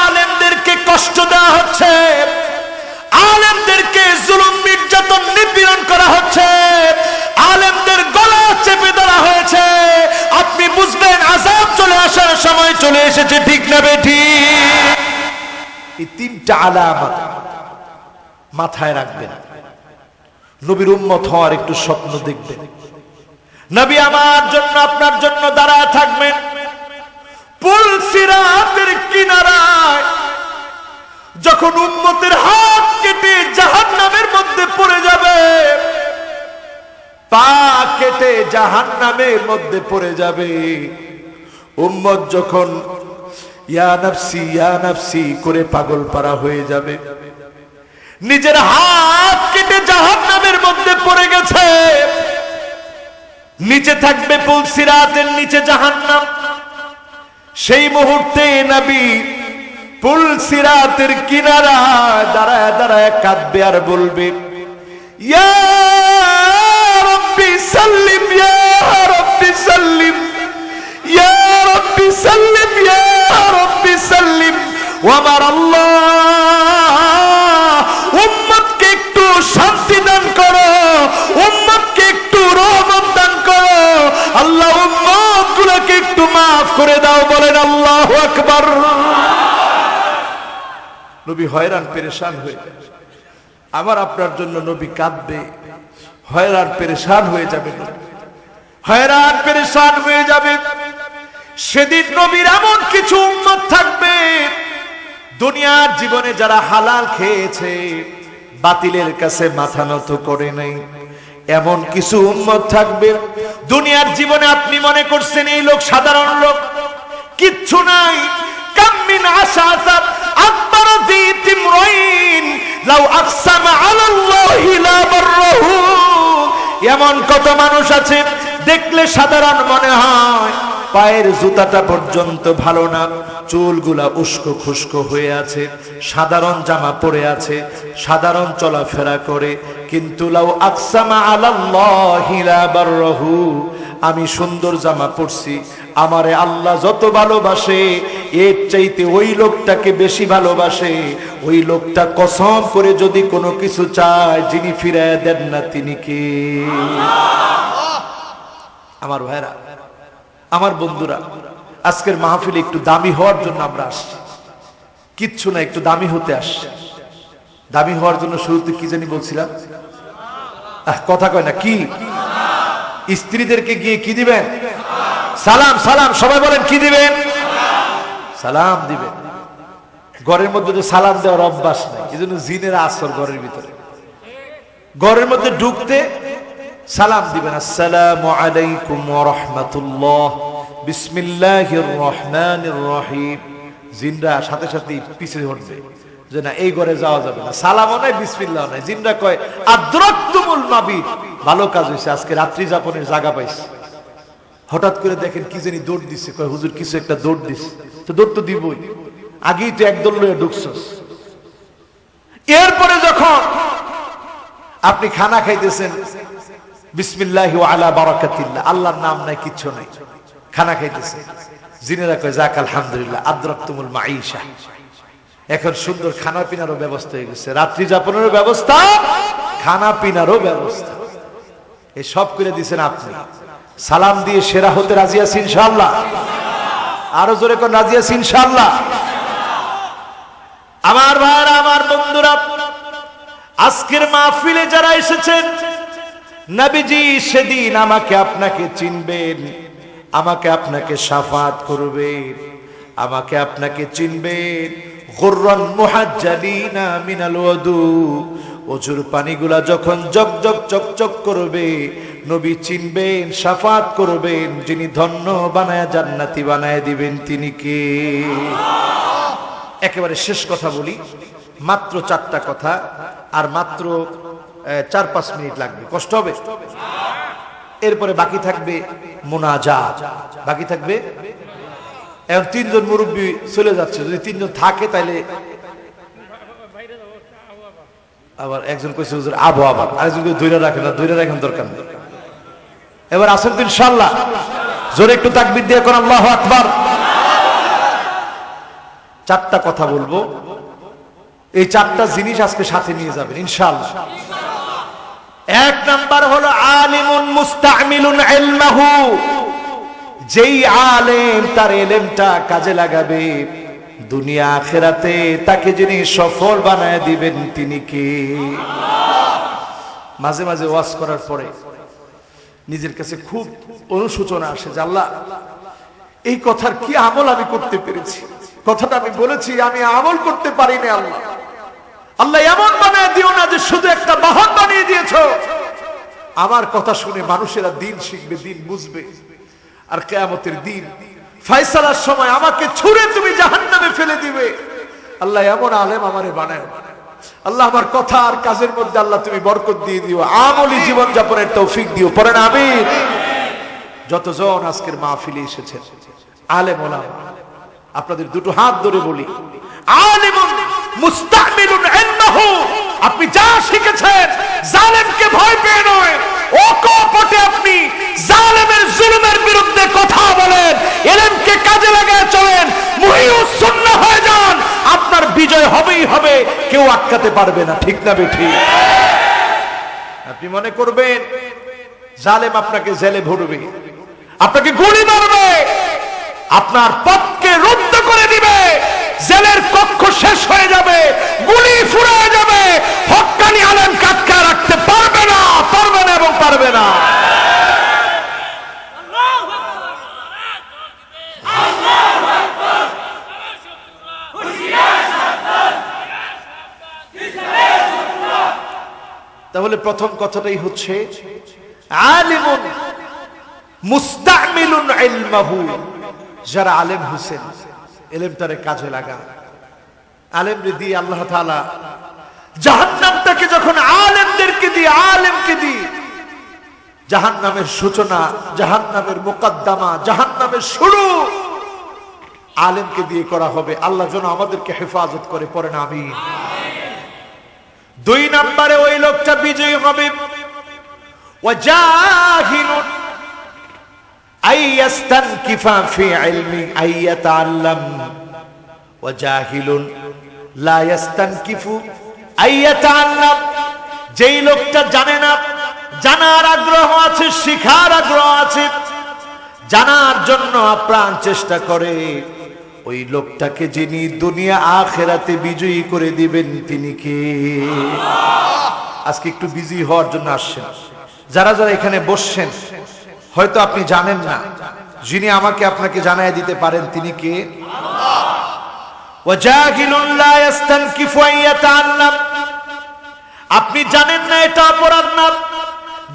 আলেমদেরকে কষ্ট দেওয়া হচ্ছে, আলেমদেরকে জুলুম নির্যাতন নিপীড়ন করা হচ্ছে, আলেমদের গলা চেপে ধরা হয়েছে, আপনি বুঝবেন আযাব চলে আসার সময় চলে এসেছে। ঠিক না বেঠিক? এই 3টা আলামত মাথায় রাখবেন। নবীর উম্মত হওয়ার একটু স্বপ্ন দেখবেন। নবী আমার জন্য আপনার জন্য দাঁড়ায় থাকবেন পুল সিরাতের কিনারায়। যখন উম্মতের হাত কেটে জাহান্নামের মধ্যে পড়ে যাবে, পা কেটে জাহান্নামের মধ্যে পড়ে যাবে, উম্মত যখন ইয়া নাফসি করে পাগল পারা হয়ে যাবে, নিজের হাত কেটে জাহান্নামের মধ্যে পড়ে গেছে, নিচে থাকবে পুল সিরাতের নিচে জাহান্নাম। সেই মুহূর্তে নবী পুল সিরাতের কিনারায় দাঁড়ায় দাঁড়ায় কাঁদবে আর বলবে, ইয়া রাব্বি সাল্লিম, ইয়া রাব্বি সাল্লিম, ইয়া রাব্বি সাল্লিম, ইয়া রাব্বি সাল্লিম। ও আমার আল্লাহ, উম্মতকে একটু শান্তি দান করো, উম্মতকে একটু রহমত দান করো, আল্লাহ উম্মতগুলোকে একটু মাফ করে দাও। বলেন আল্লাহু আকবার। নবী হয়রান পেরেশান হয়ে, আমার আপনার জন্য নবী কাঁদবে, হয়রান পেরেশান হয়ে যাবে, হয়রান পেরেশান হয়ে যাবে। সেদিন নবীর এমন কিছু উম্মত থাকবে, দুনিয়ার জীবনে যারা হালাল খেয়েছে, বাতিলের কাছে মাথা নত করে নাই, এমন কিছু উম্মত থাকবে দুনিয়ার জীবনে আপনি মনে করছেন এই লোক সাধারণ লোক, কিচ্ছু নাই। কামিন আশাসাত আকবার যিতিমরাইন লাউ আকসামা আলাল্লাহি লা বাররাহু। এমন কত মানুষ আছে দেখলে সাধারণ মনে হয়, পায়ের জুতাটা পর্যন্ত ভালো না, চুলগুলা উস্কো খুস্কো হয়ে আছে, সাধারণ জামা পরে আছে, সাধারণ চলাফেরা করে, কিন্তু লাউ আকসামা আলাল্লাহি লা বাররাহু, আমি সুন্দর জামা পরছি, আমারে আল্লাহ যত ভালোবাসে এর চাইতে ওই লোকটাকে বেশি ভালোবাসে। ওই লোকটা কসম করে যদি কোনো কিছু চায়, যিনি ফিরায় দেন না তিনি কে? আমার ভাইরা, আমার বন্ধুরা, আজকের মাহফিলে একটু দামি হওয়ার জন্য আমরা আসছি, কিচ্ছু না, একটু দামি হতে আসছি। দামি হওয়ার জন্য শুরুতে কি জানি বলছিলাম, কথা কয় না কি? স্ত্রীদেরকে গিয়ে কি দিবেন? সালাম। সালাম সবাই বলেন, কি দিবেন? সালাম দিবেন। ঘরের মধ্যে তো সালাম দেওয়ার অভ্যাস নাই, এই জন্য জিনের আসর ঘরের ভিতরে। ঘরের মধ্যে ঢুকতে সালাম দিবেন, আসসালামু আলাইকুম ওয়া রাহমাতুল্লাহ, বিসমিল্লাহির রহমানির রহিম। জিনরা সাথে সাথে পিছিয়ে হটবে যে না, এই ঘরে যাওয়া যাবে না, সালামও নাই, বিসমিল্লাহ নাই। জিনরা কয় আদ্রাকতুমুল মাবিত, ভালো কাজ হয়েছে, আজকে রাত্রি যাপনের জায়গা পাইছে। হঠাৎ করে দেখেন কি জানি দৌড় দিচ্ছে, কয় হুজুর কিছু একটা দৌড় দিচ্ছে, তো দৌড় তো দিবই, আগেই তো একদল লয়ে ঢুকছস। এরপরে যখন আপনি খানা খাইতেছেন, বিসমিল্লাহি ওয়া আলা বারাকাতিল্লাহ, আল্লাহর নাম নাই, কিচ্ছু নাই, খানা খাইতেছেন, জিনেরা কয় যাক আলহামদুলিল্লাহ আদ্রাকতুমুল মাঈশা। এখন সুন্দর খানা পিনারও ব্যবস্থা হয়ে গেছে, রাত্রি যাপনেরও ব্যবস্থা, খানা পিনারও ব্যবস্থা, এই সব করে দিয়েছেন আপনি। সালাম দিয়ে সেরা হতে রাজি আছি ইনশাআল্লাহ? আরো জোরে কোন রাজি আছি ইনশাআল্লাহ। আমার ভাইরা, আমার বন্ধুরা, আজকের মাহফিলে যারা এসেছেন, নবীজি সেদিন আমাকে আপনাকে চিনবেন, আমাকে আপনাকে শাফাত করবেন, আমাকে আপনাকে চিনবেন। গুররান মুহাজ্জালিনা মিনাল ওযু, ওযুর পানিগুলা যখন জক জক চকচক করবে, নবী চিনবেন, শাফাত করবেন। যিনি ধন্য বানায়া জান্নাতি বানায় দিবেন তিনি কে? একেবারে শেষ কথা বলি, মাত্র 4টা কথা, আর মাত্র 4-5 মিনিট লাগবে, কষ্ট হবে। এরপরে বাকি থাকবে মুনাজাত, বাকি থাকবে। এখন 3 জন মুরব্বী চলে যাচ্ছে, যদি 3 জন থাকে তাইলে আবার একজন কইছে হুজুর আবো, আবার আরেকজন কইছে ধইরা রাখেন না, ধইরা রাখেন দরকার নেই। এবার আসেন তো ইনশাআল্লাহ, জোরে একটু তাকবীর দিয়ে কোন আল্লাহু আকবার। 4টা কথা বলবো, এই 4টা জিনিস আজকে সাথে নিয়ে যাবেন ইনশাআল্লাহ। 1 নাম্বার হলো আলিমুন মুস্তামিলুন ইলমাহু, যেই আলেম তার ইলমটা কাজে লাগাবে দুনিয়া আখিরাতে, তাকে যিনি সফল বানায় দিবেন তিনি কে? মাঝে মাঝে ওয়াজ করার পরে নিজের কাছে খুব অনুশোচনা আসে যে আল্লাহ, এই কথার কি আমল আমি করতে পেরেছি, কথাটা আমি বলেছি আমি আমল করতে পারিনি। আল্লাহ, আল্লাহ এমন বানায় দিও না যে শুধু একটা বাহন বানিয়ে দিয়েছো। আমার কথা শুনে মানুষেরা দিন শিখবে, দিন বুঝবে, আর কিয়ামতের দিন ফয়সালার সময় আমাকে ছুঁড়ে তুমি জাহান্নামে ফেলে দিবে। আল্লাহ এমন আলেম আমারে বানায়। আল্লাহ আমার কথা আর কাজের মধ্যে আল্লাহ তুমি বরকত দিয়ে দিও, আমলি জীবন যাপনের তৌফিক দিও, পড়েন আমিন। যতজন আজকের মাহফিলে এসেছেন আলেম ওলামা, আপনাদের দুটো হাত ধরে বলি, আলিমুন মুস্তামিলুন ইলমাহু, আপনি যা শিখেছেন জালেমকে ভয় পেয়ে নয়, অকপটে আপনি জালেমের জুলুমের বিরুদ্ধে কথা বলেন, ইলমকে কাজে লাগায় চলেন, মুহিউস সুন্নাহ হয়ে যান, আপনার বিজয় হবেই হবে, কেউ আটকাতে পারবে না। ঠিক না বেঠিক? আপনি মনে করবেন জালেম আপনাকে জেলে ভরবে, আপনাকে গুলি মারবে, আপনার পথকে রুদ্ধ করে দিবে, জেলের কক্ষ শেষ হয়ে যাবে, গুলি ফুরিয়ে যাবে, হক্কানি আলেম কাটকা রাখতে পারবে না, পারবে না এবং পারবে না। তাহলে প্রথম কথাটাই হচ্ছে আলিমুন মুস্তামিলুন ইলমাহু, যারা আলেম হোসেন ইলমটারে কাজে লাগা। আলেমরে দিয়ে আল্লাহ তাআলা জাহান্নামটাকে যখন আলেমদেরকে দিয়ে, আলেমকে দিয়ে জাহান্নামের সূচনা, জাহান্নামের মুকদ্দমা, জাহান্নামের শুরু আলেমকে দিয়ে করা হবে। আল্লাহ যেন আমাদেরকে হেফাজত করে, পড়েন আমিন। 2 নম্বরে ওই লোকটা বিজয়ী হবে, ওয়াজাহিলুন আইয়াস্তানকিফা ফি ইলমি আইয়াতাআল্লাম, ওয়াজাহিলুন লা ইয়াস্তানকিফু আইয়াতাআল্লাম, যেই লোকটা জানে না, জানার আগ্রহ আছে, শিখার আগ্রহ আছে, জানার জন্য আপ্রাণ চেষ্টা করে, ওই লোকটাকে যিনি দুনিয়া আখিরাতে বিজয়ী করে দিবেন তিনি কে? আজকে একটু বিজি হওয়ার জন্য আসছেন যারা যারা এখানে বসছেন, হয়তো আপনি জানেন না, যিনি আমাকে আপনাকে জানায় দিতে পারেন তিনি কে? ওয়াজাহিলুন লা ইয়াস্তানকিফু আইয়াতাআল্লাম, আপনি জানেন না এটা অপরাধ না,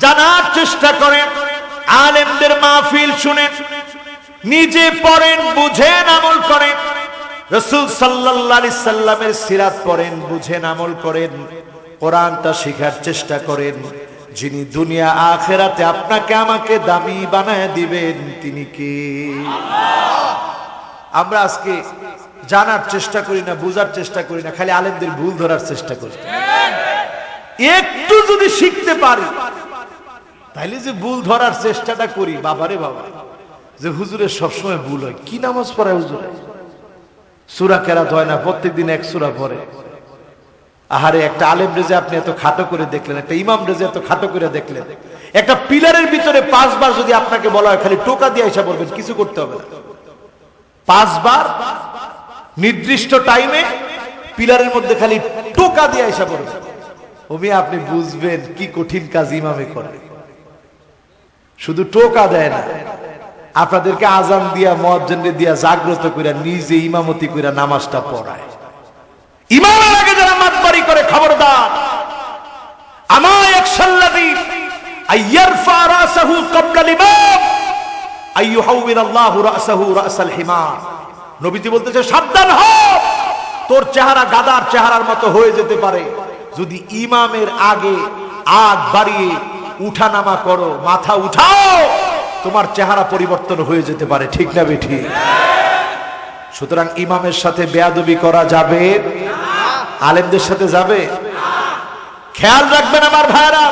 জানার চেষ্টা করেন, আলেমদের মাহফিল শুনেন, নিজে পড়েন, বুঝেন, আমল করেন, রাসূল সাল্লাল্লাহু আলাইহি সাল্লামের সিরাত পড়েন, বুঝেন, আমল করেন, কোরআনটা শেখার চেষ্টা করেন, যিনি দুনিয়া আখিরাতে আপনাকে আমাকে দামি বানায় দিবেন তিনি কে? আমরা আজকে জানার চেষ্টা করি না, বুঝার চেষ্টা করি না, খালি আলেমদের ভুল ধরার চেষ্টা করি। একটু যদি শিখতে পারি তাইলে যে ভুল ধরার চেষ্টাটা করি, বাবারে বাবা, যে হুজুরের সবসময় ভুল হয়, কি নামাজ পড়ায় হুজুরে, সূরা কেরাত হয় না, প্রত্যেকদিন এক সূরা পড়ে। আহারে, একটা আলেম রেজে আপনি এত খাটো করে দেখলেন, একটা ইমাম রেজে এত খাটো করে দেখলেন, একটা পিলারের ভিতরে 5 বার যদি আপনাকে বলা হয় খালি টোকা দিয়ে এসে বলবেন, কিছু করতে হবে না, 5 বার নির্দিষ্ট টাইমে পিলারের মধ্যে খালি টোকা দিয়ে আইসা পড়বে। ওমি আপনি বুঝবেন কি কঠিন কাজ ইমামে করে। শুধু টোকা দেয় না, আপনাদেরকে আজান দিয়া মুয়াজ্জিনকে দিয়া জাগ্রত কইরা নিজে ইমামতি কইরা নামাজটা পড়ায়। ইমামের আগে যারা মাতবারি করে খবরদার। আমা ইয়াকশাল্লাযী আইয়ারফা রাসাহু ক্বাবলা আল-ইমাম আইয়ুহাউবিল আল্লাহু রাসাহু রাসাল হিমার। নবীজি বলতেছে সাবধান হও, তোর চেহারা গাধার চেহারার মতো হয়ে যেতে পারে যদি ইমামের আগে আগ বাড়িয়ে উঠানামা করো, মাথা উঠাও, তোমার চেহারা পরিবর্তন হয়ে যেতে পারে। ঠিক না বেঠি? সুতরাং ইমামের সাথে বেয়াদবি করা যাবে না, আলেমদের সাথে যাবে। খেয়াল রাখবেন আমার ভাইরা,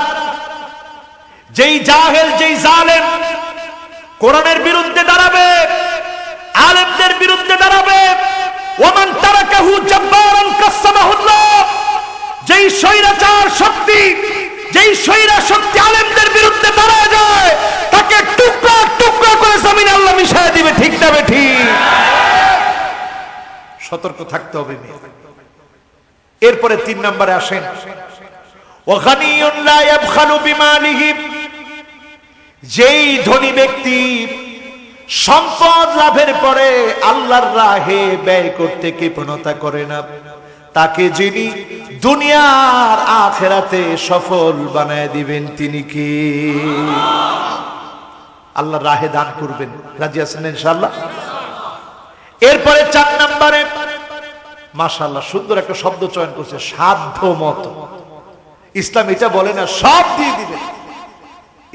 যেই জাহেল যেই জালেম কোরআনের বিরুদ্ধে দাঁড়াবে, আলেমদের বিরুদ্ধে দাঁড়াবে, ওমান তারাকাহু জাব্বারান কাসসামাহুল্লাহ, যেই স্বৈরাচার শক্তি, যেই স্বৈরা শক্তি আলেমদের বিরুদ্ধে দাঁড়ায় যায়, তাকে টুকরা টুকরা করে জমিনে আল্লাহ মিশায় দিবে। ঠিক না বেঠিক? সতর্ক থাকতে হবে। এরপরে 3 নম্বরে আসেন, ওয়া গানিয়ুন লা ইয়াবখালু বিমালিহি, যেই ধনী ব্যক্তি সম্পদ লাভের পরে আল্লাহর রাহে ব্যয় করতে কৃপণতা করে না, তাকে যিনি দুনিয়ার আখিরাতে সফল বানায় দিবেন তিনি কি? আল্লাহর রাহে দান করবেন। রাজি আছেন ইনশাআল্লাহ? এরপরে 4 নম্বরে মাশাআল্লাহ সুন্দর একটা শব্দ চয়ন করছে, সাধ্য মতো। ইসলাম এটা বলে না সব দিয়ে দিবেন,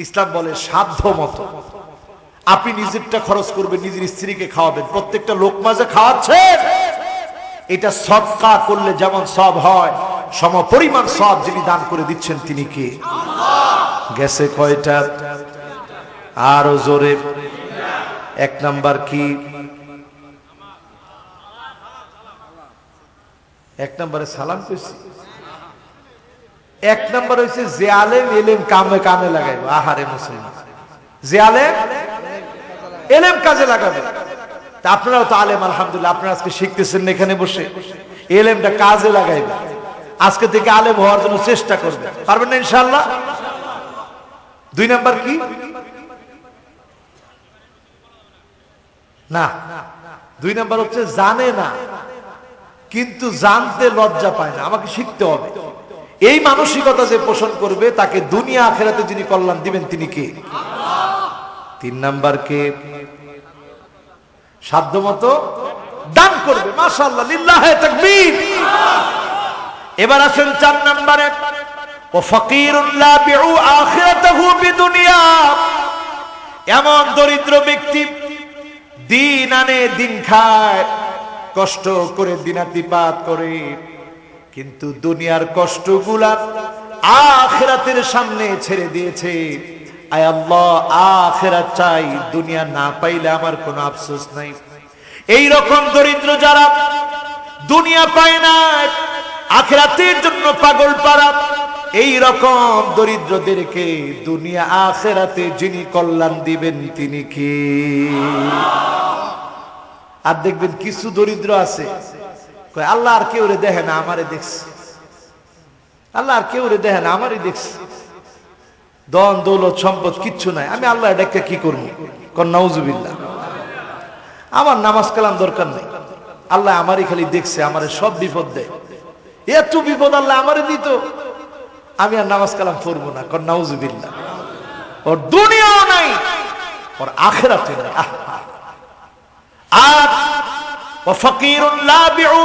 ইসলাম বলে সাধ্য মতো। আপনি নিজেরটা খরচ করবেন, নিজের স্ত্রীকে খাওয়াবেন, প্রত্যেকটা লোকমা যে খাওয়াচ্ছেন এটা সদকা করলে যেমন সব হয়, সমপরিমাণ সব যিনি দান করে দিচ্ছেন তিনি কে? গেছে কয়টা? আরো জোরে। 1 নাম্বার কি? 1 নম্বরে সালাম কইছি। 1 নম্বর হইছে যে আলেম এলেম কামে কামে লাগাইবে। আহারে মুসলমান, যে আলেম এলেম কাজে লাগাবে। তা আপনারাও তো আলেম, আলহামদুলিল্লাহ, আপনারা আজকে শিখতেছেন এখানে বসে, এলেমটা কাজে লাগাইবে। আজকে থেকে আলেম হওয়ার জন্য চেষ্টা করবেন, পারবেন না ইনশাআল্লাহ? 2 নাম্বার কি? না, 2 নাম্বার হচ্ছে জানে না কিন্তু জানতে লজ্জা পায় না, আমাকে শিখতে হবে। এই মানসিকতা যে পোষণ করবে তাকে দুনিয়া আখিরাতে যিনি কল্যাণ দিবেন তিনি কে? আল্লাহ। 3 নাম্বার কে? সাধ্যমতো দান করবে। মাশাআল্লাহ, লিল্লাহি তাকবীর। এবার আসেন 4 নম্বরে, ও ফাকিরুন লা বিউ আখিরাতাহু বিদুনিয়া, এমন দরিদ্র ব্যক্তি দিন আনে দিন খায়, কষ্ট করে দিনাতিপাত করে, কিন্তু দুনিয়ার কষ্টগুলা আখিরাতের সামনে ছেড়ে দিয়েছে। আয় আল্লাহ, আখিরাত চাই, দুনিয়া না পাইলে আমার কোনো আফসোস নাই। এই রকম দরিদ্র যারা দুনিয়া পায় না, আখিরাতের জন্য পাগল পারা, এই রকম দরিদ্রদেরকে দুনিয়া আখিরাতে যিনি কল্যাণ দিবেন তিনি কি? আর দেখবেন কিছু দরিদ্র আছে কয় আল্লাহ আর কেউ রে দেখে না, আমারে দেখছে। আল্লাহ আর কেউ রে দেখে না, আমারই দেখছে। ধন দৌলত সম্পদ কিচ্ছু নাই, আমি আল্লাহ এটাকে কি করবো? কোন নাউজুবিল্লাহ। আমার নামাজ কালাম দরকার নেই, আল্লাহ আমারই খালি দেখছে, আমারে সব বিপদ দেয়। এত বিপদ আল্লাহ আমারে দিত, আমি আর নামাজ কালাম পড়বো না। কোন নাউজুবিল্লাহ। ওর দুনিয়াও নাই, ওর আখিরাতে নাই। আর ওয়াফাকিরুন লা বিউ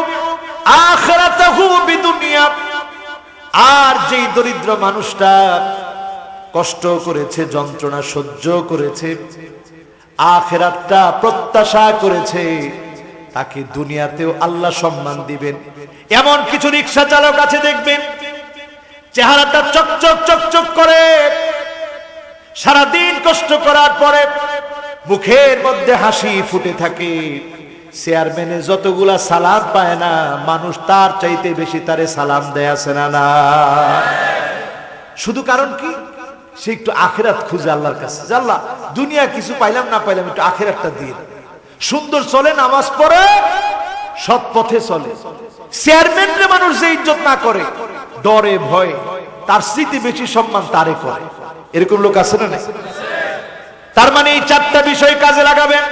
আখিরাতাহু বিদুনিয়া, আর যেই দরিদ্র মানুষটা কষ্ট করেছে, যন্ত্রণা সহ্য করেছে, আখিরাতটা প্রত্যাশা করেছে, তাকে দুনিয়াতেও আল্লাহ সম্মান দিবেন। এমন কিছু রিকশা চালক আছে দেখবেন চেহারাটা চকচক চকচক করে, সারাদিন কষ্ট করার পরে মুখের মধ্যে হাসি ফুটে থাকে। চেয়ারম্যানে যতগুলা সালাম পায় না, মানুষ তার চাইতে বেশি তারে সালাম দেয়, আছে না না? শুধু কারণ কি? সে একটু আখিরাত খুঁজে আল্লাহর কাছে, আল্লাহ দুনিয়া কিছু পাইলাম না পাইলাম, একটু আখিরাতটা দিয়ে। সুন্দর চলে, নামাজ পড়ে, সৎ পথে চলে। চেয়ারম্যানরে মানুষ যে ইজ্জত না করে, ডরে ভয়ে, তার স্মৃতি বেশি সম্মান তারে করে। এরকম লোক আছে না? তার মানে এই চারটা বিষয় কাজে লাগাবেন।